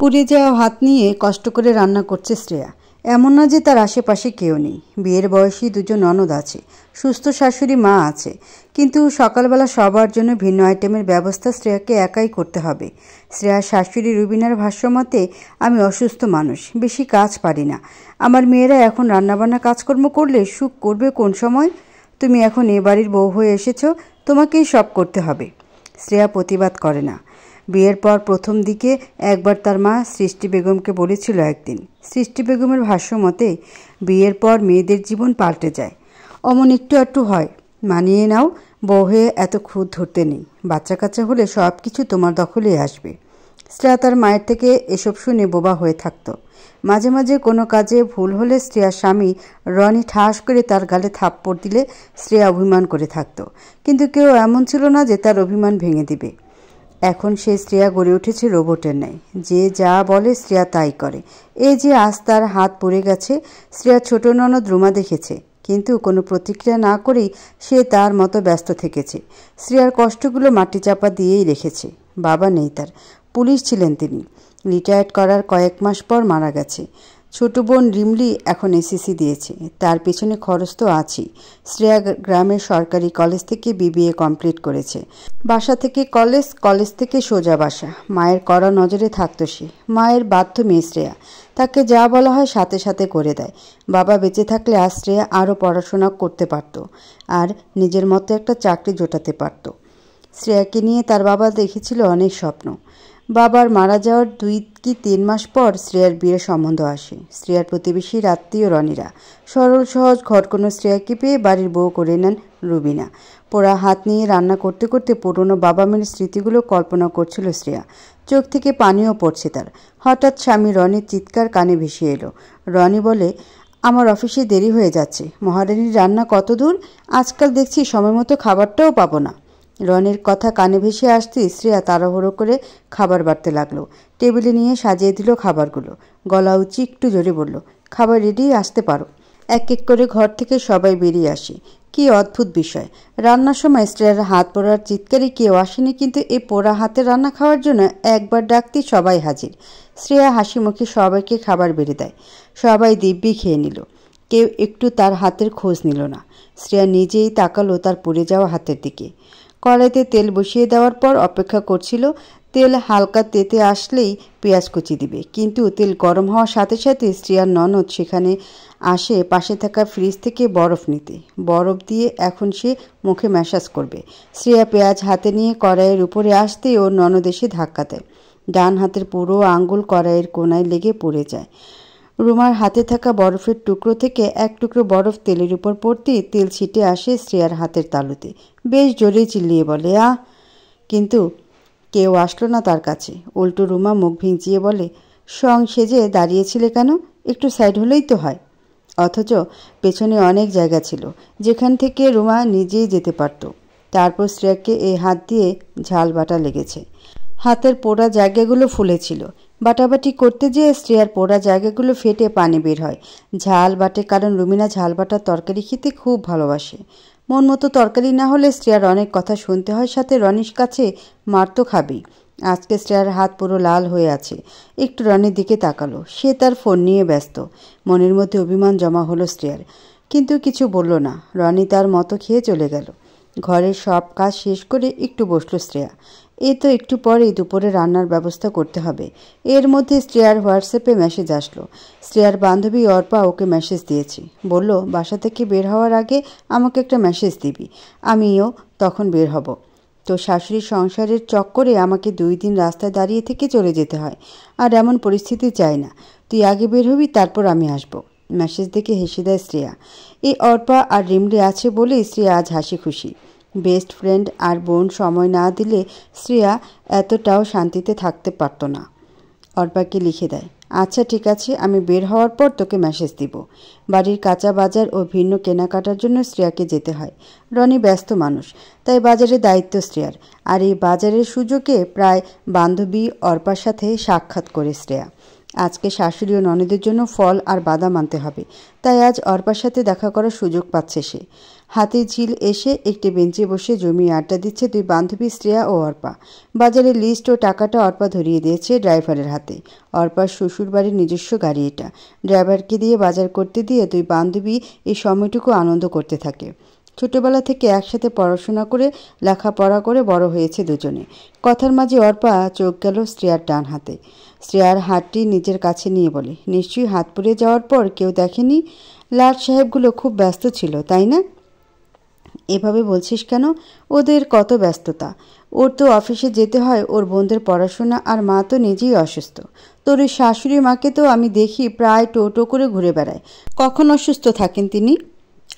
পুড়ে যাওয়া হাত নিয়ে কষ্ট করে রান্না করছে শ্রেয়া। এমন না যে তার আশেপাশে কেউ নেই। বিয়ের বয়সী দুজন ননদ আছে, সুস্থ শাশুড়ি মা আছে, কিন্তু সকালবেলা সবার জন্য ভিন্ন আইটেমের ব্যবস্থা শ্রেয়াকে একাই করতে হবে। শ্রেয়ার শাশুড়ি রুবিনার ভাষ্যমতে, আমি অসুস্থ মানুষ, বেশি কাজ পারি না। আমার মেয়েরা এখন রান্নাবান্না কাজকর্ম করলে সুখ করবে কোন সময়? তুমি এখন এ বাড়ির বউ হয়ে এসেছ, তোমাকেই সব করতে হবে। শ্রেয়া প্রতিবাদ করে না। বিয়ের পর প্রথম দিকে একবার তার মা সৃষ্টি বেগমকে বলেছিল একদিন। সৃষ্টি বেগমের ভাষ্যমতে, বিয়ের পর মেয়েদের জীবন পাল্টে যায়, অমন একটু একটু হয়, মানিয়ে নাও, বউ হয়ে এত খুঁত ধরতে নেই, বাচ্চা কাচ্চা হলে সব কিছু তোমার দখলে আসবে। শ্রেয়া তার মায়ের থেকে এসব শুনে বোবা হয়ে থাকত। মাঝে মাঝে কোনো কাজে ভুল হলে শ্রেয়ার স্বামী রনি ঠাস করে তার গালে থাপ্পড় দিলে শ্রেয়া অভিমান করে থাকত, কিন্তু কেউ এমন ছিল না যে তার অভিমান ভেঙে দিবে। এখন সে শ্রেয়া গড়ে উঠেছে রোবটের ন্যায়, যে যা বলে শ্রেয়া তাই করে। এই যে আজ তার হাত পড়ে গেছে, শ্রেয়া ছোট ননদ রুমা দেখেছে, কিন্তু কোনো প্রতিক্রিয়া না করেই সে তার মতো ব্যস্ত থেকেছে। শ্রেয়ার কষ্টগুলো মাটি চাপা দিয়েই রেখেছে। বাবা নেই তার, পুলিশ ছিলেন তিনি, রিটায়ার্ড করার কয়েক মাস পর মারা গেছে। ছোট বোন রিমলি এখন এসএসসি দিয়েছে, তার পেছনে খরচ তো আছেই। শ্রেয়া গ্রামের সরকারি কলেজ থেকে বিবিএ কমপ্লিট করেছে। বাসা থেকে কলেজ, কলেজ থেকে সোজা বাসা। মায়ের কড়া নজরে থাকতো সে। মায়ের বাধ্য মেয়ে শ্রেয়া, তাকে যা বলা হয় সাথে সাথে করে দেয়। বাবা বেঁচে থাকলে আজ শ্রেয়া আরও পড়াশোনা করতে পারত, আর নিজের মতো একটা চাকরি জোটাতে পারত। শ্রেয়াকে নিয়ে তার বাবা দেখেছিল অনেক স্বপ্ন। বাবার মারা যাওয়ার 2 কি 3 মাস পর শ্রেয়ার বিয়ের সম্বন্ধ আসে। শ্রেয়ার প্রতিবেশীর আত্মীয় রনিরা। সরল সহজ ঘটকোনো শ্রেয়াকে পেয়ে বাড়ির বউ করে নেন রুবিনা। পোড়া হাত নিয়ে রান্না করতে করতে পুরনো বাবা মেয়ের স্মৃতিগুলো কল্পনা করছিল শ্রেয়া। চোখ থেকে পানিও পড়ছে তার। হঠাৎ স্বামী রনির চিৎকার কানে ভেসে এলো। রনি বলে, আমার অফিসে দেরি হয়ে যাচ্ছে, মহারানীর রান্না কত দূর, আজকাল দেখছি সময় মতো খাবারটাও পাবো না। রনির কথা কানে ভেসে আসতে শ্রেয়া তাড়াহুড়ো করে খাবার বাড়তে লাগলো। টেবিলে নিয়ে সাজিয়ে দিল খাবারগুলো। গলা উঁচি একটু জোরে বলল, খাবার রেডি, আসতে পারো। এক এক করে ঘর থেকে সবাই বেরিয়ে আসে। কি অদ্ভুত বিষয়, রান্নার সময় শ্রেয়ার হাত পোড়ার চিৎকারে কেউ আসেনি, কিন্তু এই পোড়া হাতে রান্না খাওয়ার জন্য একবার ডাকতেই সবাই হাজির। শ্রেয়া হাসি মুখে সবাইকে খাবার বেড়ে দেয়। সবাই দিব্যি খেয়ে নিল, কেউ একটু তার হাতের খোঁজ নিল না। শ্রেয়া নিজেই তাকালো তার পুড়ে যাওয়া হাতের দিকে। কড়াইতে তেল বসিয়ে দেওয়ার পর অপেক্ষা করছিল তেল হালকা তেতে আসলেই পেঁয়াজ কুচি দিবে, কিন্তু তেল গরম হওয়ার সাথে সাথে শ্রেয়ার ননদ সেখানে আসে পাশে থাকা ফ্রিজ থেকে বরফ নিতে। বরফ দিয়ে এখন সে মুখে ম্যাসাজ করবে। শ্রেয়া পেঁয়াজ হাতে নিয়ে কড়াইয়ের উপরে আসতেই ওর ননদ এসে ধাক্কা দেয়। ডান হাতের পুরো আঙ্গুল কড়াইয়ের কোনায় লেগে পড়ে যায়। রুমার হাতে থাকা বরফের টুকরো থেকে এক টুকরো বরফ তেলের উপর পড়তেই তেল ছিটে আসে শ্রেয়ার হাতের তালুতে। বেশ জোরে চিল্লিয়ে বলে, আহ! কিন্তু কেউ আসলো না তার কাছে। উল্টো রুমা মুখ ভিঞ্চিয়ে বলে, সং সেজে দাঁড়িয়েছিলে কেন, একটু সাইড হলেই তো হয়। অথচ পেছনে অনেক জায়গা ছিল যেখান থেকে রুমা নিজেই যেতে পারত। তারপর শ্রেয়াকে এই হাত দিয়ে ঝাল বাটা লেগেছে। হাতের পোড়া জায়গাগুলো ফুলেছিল। বাটাবাটি করতে যেয়ে শ্রেয়ার পোড়া জায়গাগুলো ফেটে পানি বের হয়। ঝাল বাটে, কারণ রুমিনা ঝাল বাটার তরকারি খেতে খুব ভালোবাসে। মন মতো তরকারি না হলে শ্রেয়ার অনেক কথা শুনতে হয়, সাথে রনির কাছে মার তো খাবেই। আজকে শ্রেয়ার হাত পুরো লাল হয়ে আছে। একটু রনির দিকে তাকালো, সে তার ফোন নিয়ে ব্যস্ত। মনের মধ্যে অভিমান জমা হলো শ্রেয়ার, কিন্তু কিছু বলল না। রনি তার মতো খেয়ে চলে গেল। ঘরের সব কাজ শেষ করে একটু বসল শ্রেয়া। এই তো একটু পরেই দুপুরে রান্নার ব্যবস্থা করতে হবে। এর মধ্যে শ্রেয়ার হোয়াটসঅ্যাপে মেসেজ আসলো। শ্রেয়ার বান্ধবী অর্পা ওকে মেসেজ দিয়েছে, বলল বাসা থেকে বের হওয়ার আগে আমাকে একটা মেসেজ দিবি, আমিও তখন বের হব। তো শাশুড়ির সংসারের চক্করে আমাকে 2 দিন রাস্তায় দাঁড়িয়ে থেকে চলে যেতে হয়, আর এমন পরিস্থিতি চাই না। তুই আগে বের হবি, তারপর আমি আসবো। মেসেজ দেখে হেসে দেয় শ্রেয়া। এই অর্পা আর রিমলি আছে বলেই শ্রেয়া আজ হাসি খুশি। বেস্ট ফ্রেন্ড আর বোন সময় না দিলে শ্রেয়া এতটাও শান্তিতে থাকতে পারত না। অর্পাকে লিখে দেয়, আচ্ছা ঠিক আছে, আমি বের হওয়ার পর তোকে মেসেজ দিব। বাড়ির কাঁচা বাজার ও ভিন্ন কেনাকাটার জন্য শ্রেয়াকে যেতে হয়। রনি ব্যস্ত মানুষ, তাই বাজারে দায়িত্ব শ্রেয়ার। আর এই বাজারের সুযোগে প্রায় বান্ধবী অর্পার সাথে সাক্ষাৎ করে শ্রেয়া। আজকে শাশুড়ি ও ননদের জন্য ফল আর বাদাম আনতে হবে, তাই আজ অর্পার সাথে দেখা করার সুযোগ পাচ্ছে সে। হাতির ঝিল এসে একটি বেঞ্চে বসে জমিয়ে আড্ডা দিচ্ছে দুই বান্ধবী শ্রেয়া ও অর্পা। বাজারের লিস্ট ও টাকাটা অর্পা ধরিয়ে দিয়েছে ড্রাইভারের হাতে। অর্পার শ্বশুর বাড়ির নিজস্ব গাড়ি এটা। ড্রাইভারকে দিয়ে বাজার করতে দিয়ে দুই বান্ধবী এই সময়টুকু আনন্দ করতে থাকে। ছোটবেলা থেকে একসাথে পড়াশোনা করে লেখাপড়া করে বড় হয়েছে দুজনে। কথার মাঝে অর্পা চোখ গেল শ্রেয়ার ডান হাতে। শ্রেয়ার হাতটি নিজের কাছে নিয়ে বলে, নিশ্চয়ই হাত পুড়ে যাওয়ার পর কেউ দেখেনি? লাট সাহেবগুলো খুব ব্যস্ত ছিল, তাই না? এভাবে বলছিস কেন? ওদের কত ব্যস্ততা। ওর তো অফিসে যেতে হয়, ওর বোনদের পড়াশোনা, আর মা তো নিজেই অসুস্থ। তোর ওই শাশুড়ি মাকে তো আমি দেখি প্রায় টোটো করে ঘুরে বেড়ায়। কখন অসুস্থ থাকেন তিনি?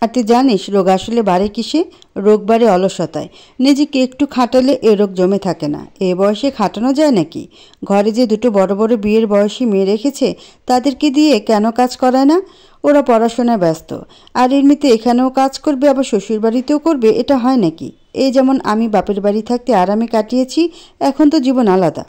আর তুই জানিস রোগ আসলে বাড়ে কিসে? রোগ বাড়ে অলসতায়। নিজেকে একটু খাটালে এ রোগ জমে থাকে না। এ বয়সে খাটানো যায় নাকি? ঘরে যে দুটো বড় বড় বিয়ের বয়সী মেয়ে রেখেছে, তাদেরকে দিয়ে কেন কাজ করায় না? ওরা পড়াশোনায় ব্যস্ত, আর এমনিতে এখানেও কাজ করবে, আবার শ্বশুর বাড়িতেও করবে। এটা হয় নাকি? এই যেমন আমি বাপের বাড়ি থাকতে আরামে কাটিয়েছি, এখন তো জীবন আলাদা।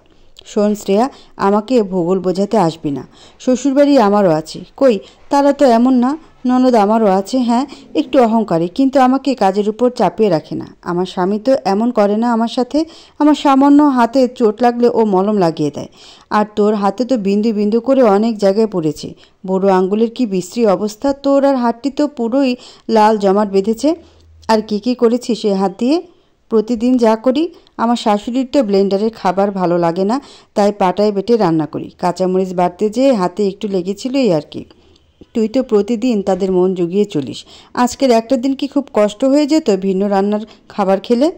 শোন শ্রেয়া, আমাকে ভূগোল বোঝাতে আসবি না। শ্বশুরবাড়ি আমারও আছে। কই, তারা তো এমন না। ননদ আমারও আছে, হ্যাঁ একটু অহংকারী, কিন্তু আমাকে কাজের উপর চাপিয়ে রাখে না। আমার স্বামী তো এমন করে না আমার সাথে। আমার সামান্য হাতে চোট লাগলে ও মলম লাগিয়ে দেয়। আর তোর হাতে তো বিন্দু বিন্দু করে অনেক জায়গায় পড়েছে। বুড়ো আঙ্গুলের কি বিশ্রী অবস্থা। তোর আর হাতটি তো পুরোই লাল জমাট বেঁধেছে। আর কি করেছি সে হাত দিয়ে? প্রতিদিন যা করি। আমার শাশুড়ির তো ব্লেন্ডারের খাবার ভালো লাগে না, তাই পাটায় বেটে রান্না করি। কাঁচামরিচ বাটতে যেয়ে হাতে একটু লেগেছিল, এই আর কি। তুই তো প্রতিদিন তাদের মন জুগিয়ে চলিস। আজকের একটা দিন কি খুব কষ্ট হয়ে যেত ভিন্ন রান্নার খাবার খেলে?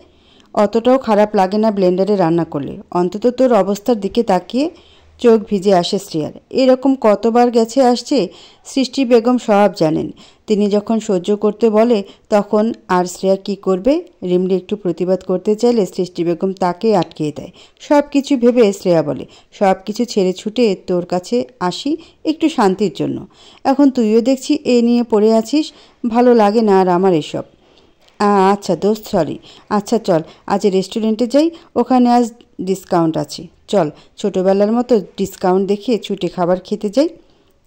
অতটাও খারাপ লাগে না ব্লেন্ডারে রান্না করলে। অন্তত তোর অবস্থার দিকে তাকিয়ে চোখ ভিজে আসে শ্রেয়ার। এরকম কতবার গেছে আসছে, সৃষ্টি বেগম সব জানেন। তিনি যখন সহ্য করতে বলে তখন আর শ্রেয়া কি করবে? রিমলি একটু প্রতিবাদ করতে চাইলে সৃষ্টি বেগম তাকে আটকিয়ে দেয়। সব কিছু ভেবে শ্রেয়া বলে, সব কিছু ছেড়ে ছুটে তোর কাছে আসি একটু শান্তির জন্য। এখন তুইও দেখছি এ নিয়ে পড়ে আছিস। ভালো লাগে না আর আমার এসব। আচ্ছা দোস্ত, সরি। আচ্ছা চল আজ রেস্টুরেন্টে যাই, ওখানে আজ ডিসকাউন্ট আছে। চল ছোটোবেলার মতো ডিসকাউন্ট দেখিয়ে ছুটে খাবার খেতে যাই।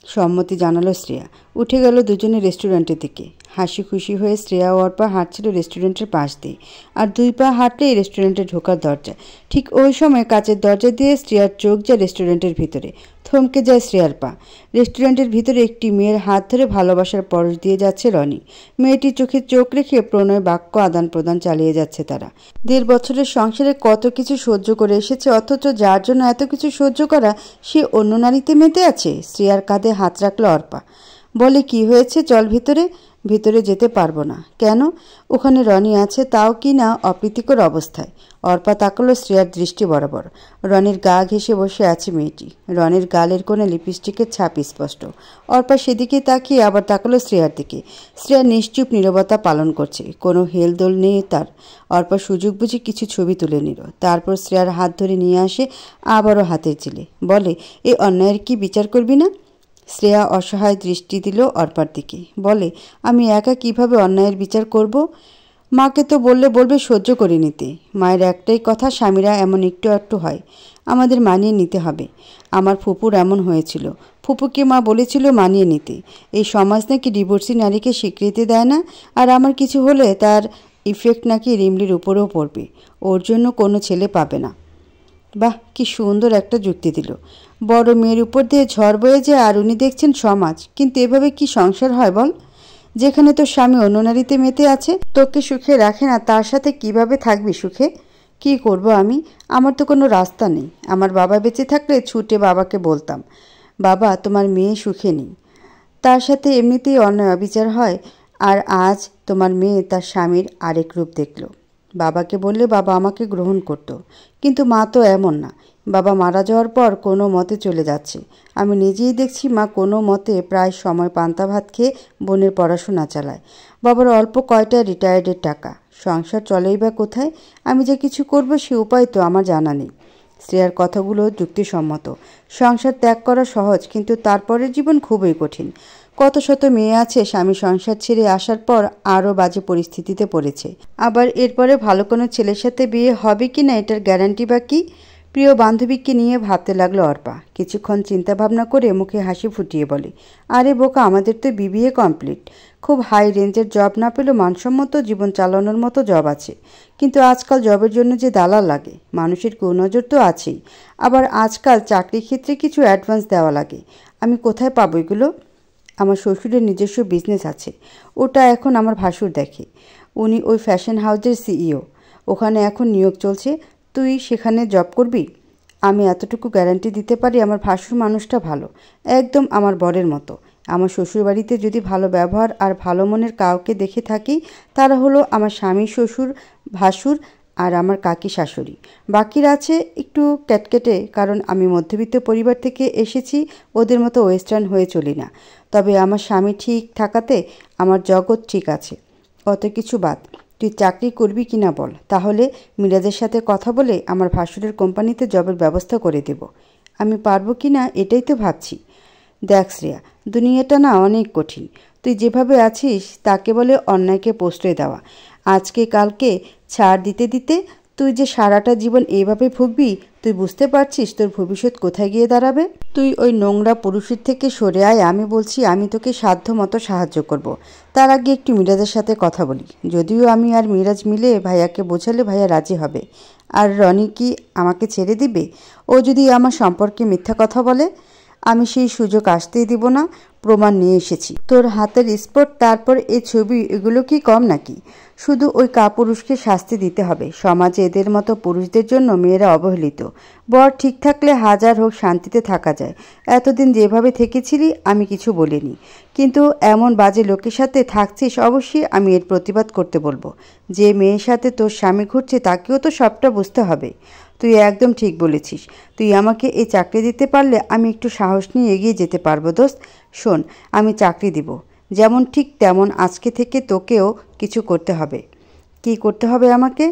সম্মতি জানালো শ্রেয়া। উঠে গেল দুজনে রেস্টুরেন্টের দিকে। হাসি খুশি হয়ে শ্রেয়া ও অর্পা হাঁটছিল রেস্টুরেন্টের পাশ দিয়ে। আর দুই পা হাঁটলেই রেস্টুরেন্টে ঢোকার দরজা। ঠিক ওই সময় কাচের দরজা দিয়ে শ্রেয়ার চোখ যায় রেস্টুরেন্টের ভিতরে। থমকে যায় শ্রেয়ার পা। রেস্টুরেন্টের ভিতরে একটি মেয়ের হাত ধরে ভালোবাসার পরশ দিয়ে যাচ্ছে রনি। মেয়েটির চোখে চোখ রেখে প্রণয় বাক্য আদান প্রদান চালিয়ে যাচ্ছে তারা। 1.5 বছরের সংসারে কত কিছু সহ্য করে এসেছে, অথচ যার জন্য এত কিছু সহ্য করা, সে অন্য নারীতে মেতে আছে। শ্রেয়ার কাঁধে হাত রাখল অর্পা। বলে, কি হয়েছে? চল ভিতরে। ভিতরে যেতে পারবো না। কেন? ওখানে রনি আছে, তাও কি না অপ্রীতিকর অবস্থায়। অর্পা তাকালো শ্রেয়ার দৃষ্টি বরাবর। রনির গা ঘেঁষে বসে আছে মেয়েটি। রনির গালের কোণে লিপস্টিকের ছাপ স্পষ্ট। অর্পা সেদিকে তাকিয়ে আবার তাকালো শ্রেয়ার দিকে। শ্রেয়া নিশ্চুপ নীরবতা পালন করছে, কোনো হেলদোল নেই তার। অর্পা সুযোগ বুঝে কিছু ছবি তুলে নিল, তারপর শ্রেয়ার হাত ধরে নিয়ে আসে আবারও হাতের চিলে। বলে, এই অন্যায়ের কি বিচার করবি না? শ্রেয়া অসহায় দৃষ্টি দিল অর্পার দিকে। বলে, আমি একা কিভাবে অন্যায়ের বিচার করব? মাকে তো বলবে সহ্য করে নিতে। মায়ের একটাই কথা, স্বামীরা এমন একটু একটু হয়, আমাদের মানিয়ে নিতে হবে। আমার ফুপুর এমন হয়েছিল। ফুপুকে মা বলেছিল মানিয়ে নিতে। এই সমাজ নাকি ডিভোর্সি নারীকে স্বীকৃতি দেয় না, আর আমার কিছু হলে তার ইফেক্ট নাকি রিমলির উপরেও পড়বে। ওর জন্য কোনো ছেলে পাবে না। বাহ, কি সুন্দর একটা যুক্তি দিল। বড় মেয়ের উপর দিয়ে ঝড় বয়ে যায়, আর উনি দেখছেন সমাজ। কিন্তু এভাবে কি সংসার হয় বল? যেখানে তোর স্বামী অন্য নারীতে মেতে আছে, তোকে সুখে রাখে না, তার সাথে কিভাবে থাকবি সুখে? কি করব আমি? আমার তো কোনো রাস্তা নেই। আমার বাবা বেঁচে থাকলে ছুটে বাবাকে বলতাম, বাবা তোমার মেয়ে সুখে নেই। তার সাথে এমনিতেই অন্যায় অবিচার হয়, আর আজ তোমার মেয়ে তার স্বামীর আরেক রূপ দেখল। বাবাকে বললে বাবা আমাকে গ্রহণ করত, কিন্তু মা তো এমন না। বাবা মারা যাওয়ার পর কোনো মতে চলে যাচ্ছে। আমি নিজেই দেখছি মা কোনো মতে প্রায় সময় পান্তা ভাত খেয়ে বোনের পড়াশোনা চালায়। বাবার অল্প কয়টা রিটায়ার্ডের টাকা, সংসার চলেই বা কোথায়? আমি যে কিছু করব সে উপায় তো আমার জানা নেই। শ্রেয়ার কথাগুলো যুক্তিসম্মত। সংসার ত্যাগ করা সহজ, কিন্তু তারপরের জীবন খুবই কঠিন। কত শত মেয়ে আছে স্বামী সংসার ছেড়ে আসার পর আরও বাজে পরিস্থিতিতে পড়েছে। আবার এরপরে ভালো কোনো ছেলের সাথে বিয়ে হবে কি না এটার গ্যারান্টি বা কি? প্রিয় বান্ধবীকে নিয়ে ভাবতে লাগলো অর্পা। কিছুক্ষণ চিন্তা ভাবনা করে মুখে হাসি ফুটিয়ে বলে, আরে বোকা, আমাদের তো বিবিএ কমপ্লিট। খুব হাই রেঞ্জের জব না পেলেও মানসম্মত জীবন চালানোর মতো জব আছে। কিন্তু আজকাল জবের জন্য যে দালাল লাগে, মানুষের কুনজর তো আছেই। আবার আজকাল চাকরির ক্ষেত্রে কিছু অ্যাডভান্স দেওয়া লাগে। আমি কোথায় পাবো এগুলো? আমার শ্বশুরের নিজস্ব বিজনেস আছে, ওটা এখন আমার ভাসুর দেখে। উনি ওই ফ্যাশন হাউসের সিইও। ওখানে এখন নিয়োগ চলছে। তুই সেখানে জব করবি? আমি এতটুকু গ্যারান্টি দিতে পারি, আমার ভাসুর মানুষটা ভালো, একদম আমার বরের মতো। আমার শ্বশুরবাড়িতে যদি ভালো ব্যবহার আর ভালো মনের কাউকে দেখে থাকি, তারা হলো আমার স্বামী, শ্বশুর, ভাসুর আর আমার কাকি শাশুড়ি। বাকিরা আছে একটু ক্যাটকেটে, কারণ আমি মধ্যবিত্ত পরিবার থেকে এসেছি, ওদের মতো ওয়েস্টার্ন হয়ে চলি না। তবে আমার স্বামী ঠিক থাকাতে আমার জগৎ ঠিক আছে। অত কিছু বাদ, তুই চাকরি করবি কি না বল, তাহলে মিরাজের সাথে কথা বলে আমার ভাসুরের কোম্পানিতে জবের ব্যবস্থা করে দেব। আমি পারবো কি না এটাই তো ভাবছি। দেখ শ্রেয়া, দুনিয়াটা না অনেক কঠিন। তুই যেভাবে আছিস তাকে বলে অন্যায়কে প্রশ্রয় দেওয়া। আজকে কালকে ছাড় দিতে দিতে তুই যে সারাটা জীবন এইভাবে ভুগবি, তুই বুঝতে পারছিস তোর ভবিষ্যৎ কোথায় গিয়ে দাঁড়াবে? তুই ওই নোংরা পুরুষের থেকে সরে আয়, আমি বলছি। আমি তোকে সাধ্য মতো সাহায্য করব। তার আগে একটু মিরাজের সাথে কথা বলি। যদিও আমি আর মিরাজ মিলে ভাইয়াকে বোঝালে ভাইয়া রাজি হবে। আর রনি কি আমাকে ছেড়ে দিবে? ও যদি আমার সম্পর্কে মিথ্যা কথা বলে? আমি সেই সুযোগ আসতেই দিব না। প্রমাণ নিয়ে এসেছি, তোর হাতের স্পট, তারপর এই ছবি, এগুলো কি কম নাকি? শুধু ওই কাপুরুষকে শাস্তি দিতে হবে। সমাজে এদের মতো পুরুষদের জন্য মেয়েরা অবহেলিত। বর ঠিক থাকলে হাজার হোক শান্তিতে থাকা যায়। এতদিন যেভাবে থেকেছিলি আমি কিছু বলিনি, কিন্তু এমন বাজে লোকের সাথে থাকছিস, অবশ্যই আমি এর প্রতিবাদ করতে বলবো। যে মেয়ের সাথে তোর স্বামী ঘুরছে তাকেও তো সবটা বুঝতে হবে। তুই একদম ঠিক বলেছিস। তুই আমাকে এই চাকরি দিতে পারলে আমি একটু সাহস নিয়ে এগিয়ে যেতে পারবো। দোস্ত শোন, আমি চাকরি দিব, যেমন ঠিক তেমন আজকে থেকে তোকেও কিছু করতে হবে। কি করতে হবে আমাকে?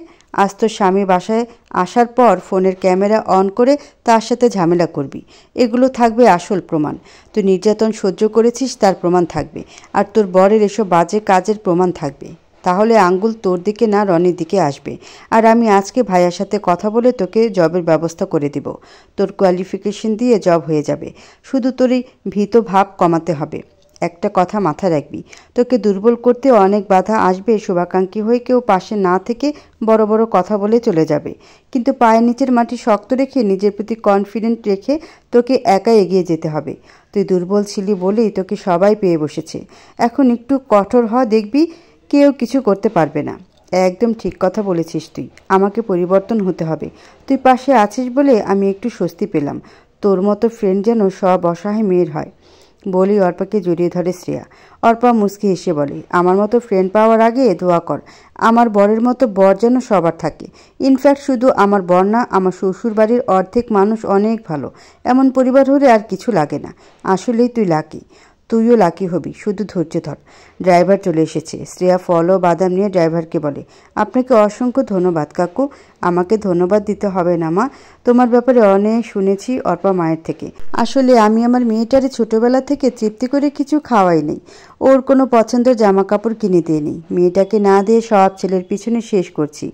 আজ তোর স্বামী বাসায় আসার পর ফোনের ক্যামেরা অন করে তার সাথে ঝামেলা করবি। এগুলো থাকবে আসল প্রমাণ। তুই নির্যাতন সহ্য করেছিস তার প্রমাণ থাকবে, আর তোর বরের এসব বাজে কাজের প্রমাণ থাকবে। তাহলে আঙ্গুল তোর দিকে না রনির দিকে আসবে। আর আমি আজকে ভাইয়ার সাথে কথা বলে তোকে জবের ব্যবস্থা করে দিব। তোর কোয়ালিফিকেশন দিয়ে জব হয়ে যাবে। শুধু তোর এই ভীত ভাব কমাতে হবে। একটা কথা মাথায় রাখবি, তোকে দুর্বল করতে অনেক বাধা আসবে। শুভাকাঙ্ক্ষী হয়ে কেউ পাশে না থেকে বড় বড় কথা বলে চলে যাবে, কিন্তু পায়ের নিচের মাটি শক্ত রেখে নিজের প্রতি কনফিডেন্ট রেখে তোকে একাই এগিয়ে যেতে হবে। তুই দুর্বল ছিলি বলেই তোকে সবাই পেয়ে বসেছে। এখন একটু কঠোর হ, দেখবি কেউ কিছু করতে পারবে না। একদম ঠিক কথা বলেছিস তুই। আমাকে পরিবর্তন হতে হবে। তুই পাশে আছিস বলে আমি একটু স্বস্তি পেলাম। তোর মতো ফ্রেন্ড যেন সব অসহায় মেয়ের হয়। বলি অর্পাকে জড়িয়ে ধরে শ্রেয়া। অর্পা মুচকি হেসে বলে, আমার মতো ফ্রেন্ড পাওয়ার আগে দোয়া কর আমার বরের মতো বর যেন সবার থাকে। ইনফ্যাক্ট শুধু আমার বর না, আমার শ্বশুর বাড়ির অর্ধেক মানুষ অনেক ভালো। এমন পরিবার হলে আর কিছু লাগে না। আসলেই তুই লাকি। তুইও লাকি হবি, শুধু ধৈর্য ধর। ড্রাইভার চলে এসেছে। শ্রেয়া ফল ও বাদাম নিয়ে ড্রাইভারকে বলে, আপনাকে অসংখ্য ধন্যবাদ কাকু। আমাকে ধন্যবাদ দিতে হবে না মা, তোমার ব্যাপারে অনেক শুনেছি অর্পা মায়ের থেকে। আসলে আমি আমার মেয়েটারে ছোটবেলা থেকে তৃপ্তি করে কিছু খাওয়াই নেই, ওর কোনো পছন্দের জামা কাপড় কিনে দিয়ে নেই। মেয়েটাকে না দিয়ে সব ছেলের পিছনে শেষ করছি,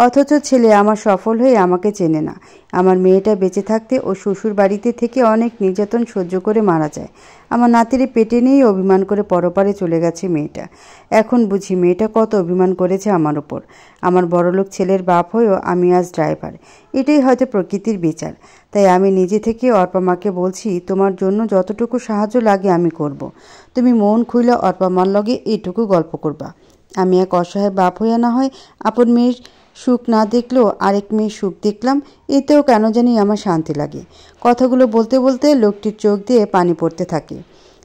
অথচ ছেলে আমার সফল হয়ে আমাকে চেনে না। আমার মেয়েটা বেঁচে থাকতে ও শ্বশুর বাড়িতে থেকে অনেক নির্যাতন সহ্য করে মারা যায়। আমার নাতিরে পেটে নিয়েই অভিমান করে পরপারে চলে গেছে মেয়েটা। এখন বুঝি মেয়েটা কত অভিমান করেছে আমার ওপর। আমার বড়লোক ছেলের বাপ হয়েও আমি আজ ড্রাইভার। এটাই হয়তো প্রকৃতির বিচার। তাই আমি নিজে থেকে অর্পা মাকে বলছি, তোমার জন্য যতটুকু সাহায্য লাগে আমি করব। তুমি মন খুইলা অর্পা মার লগে এইটুকু গল্প করবা। আমি এক অসহায় বাপ হইয়া না হয় আপন মেয়ের সুখ না দেখলেও আরেক মেয়ের সুখ দেখলাম, এতেও কেন জানি আমার শান্তি লাগে। কথাগুলো বলতে বলতে লোকটির চোখ দিয়ে পানি পড়তে থাকে।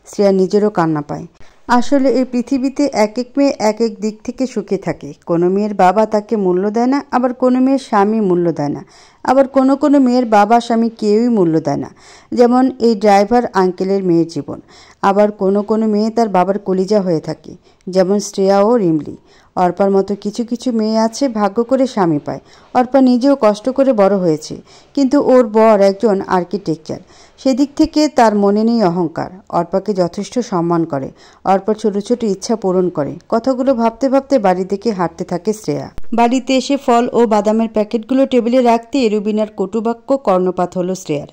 শ্রেয়া নিজেরও কান্না পায়। আসলে এই পৃথিবীতে এক এক মেয়ে এক এক দিক থেকে সুখে থাকে। কোনো মেয়ের বাবা তাকে মূল্য দেয় না, আবার কোনো মেয়ের স্বামী মূল্য দেয় না, আবার কোনো কোনো মেয়ের বাবা স্বামী কেউই মূল্য দেয় না। যেমন এই ড্রাইভার আঙ্কেলের মেয়ের জীবন। আবার কোনো কোনো মেয়ে তার বাবার কলিজা হয়ে থাকে, যেমন শ্রেয়া ও রিমলি। অর্পার মতো কিছু কিছু মেয়ে আছে ভাগ্য করে স্বামী পায়। অর্পা নিজেও কষ্ট করে বড় হয়েছে, কিন্তু ওর বর একজন আর্কিটেকচার। সেদিক থেকে তার মনে নেই অহংকার। অর্পাকে যথেষ্ট সম্মান করে। অর্পার ছোট ছোট ইচ্ছা পূরণ করে। কথাগুলো ভাবতে ভাবতে বাড়ি থেকে হাঁটতে থাকে শ্রেয়া। বাড়িতে এসে ফল ও বাদামের প্যাকেটগুলো টেবিলে রাখতেই রুবিনার কটুবাক্য কর্ণপাত হলো শ্রেয়ার।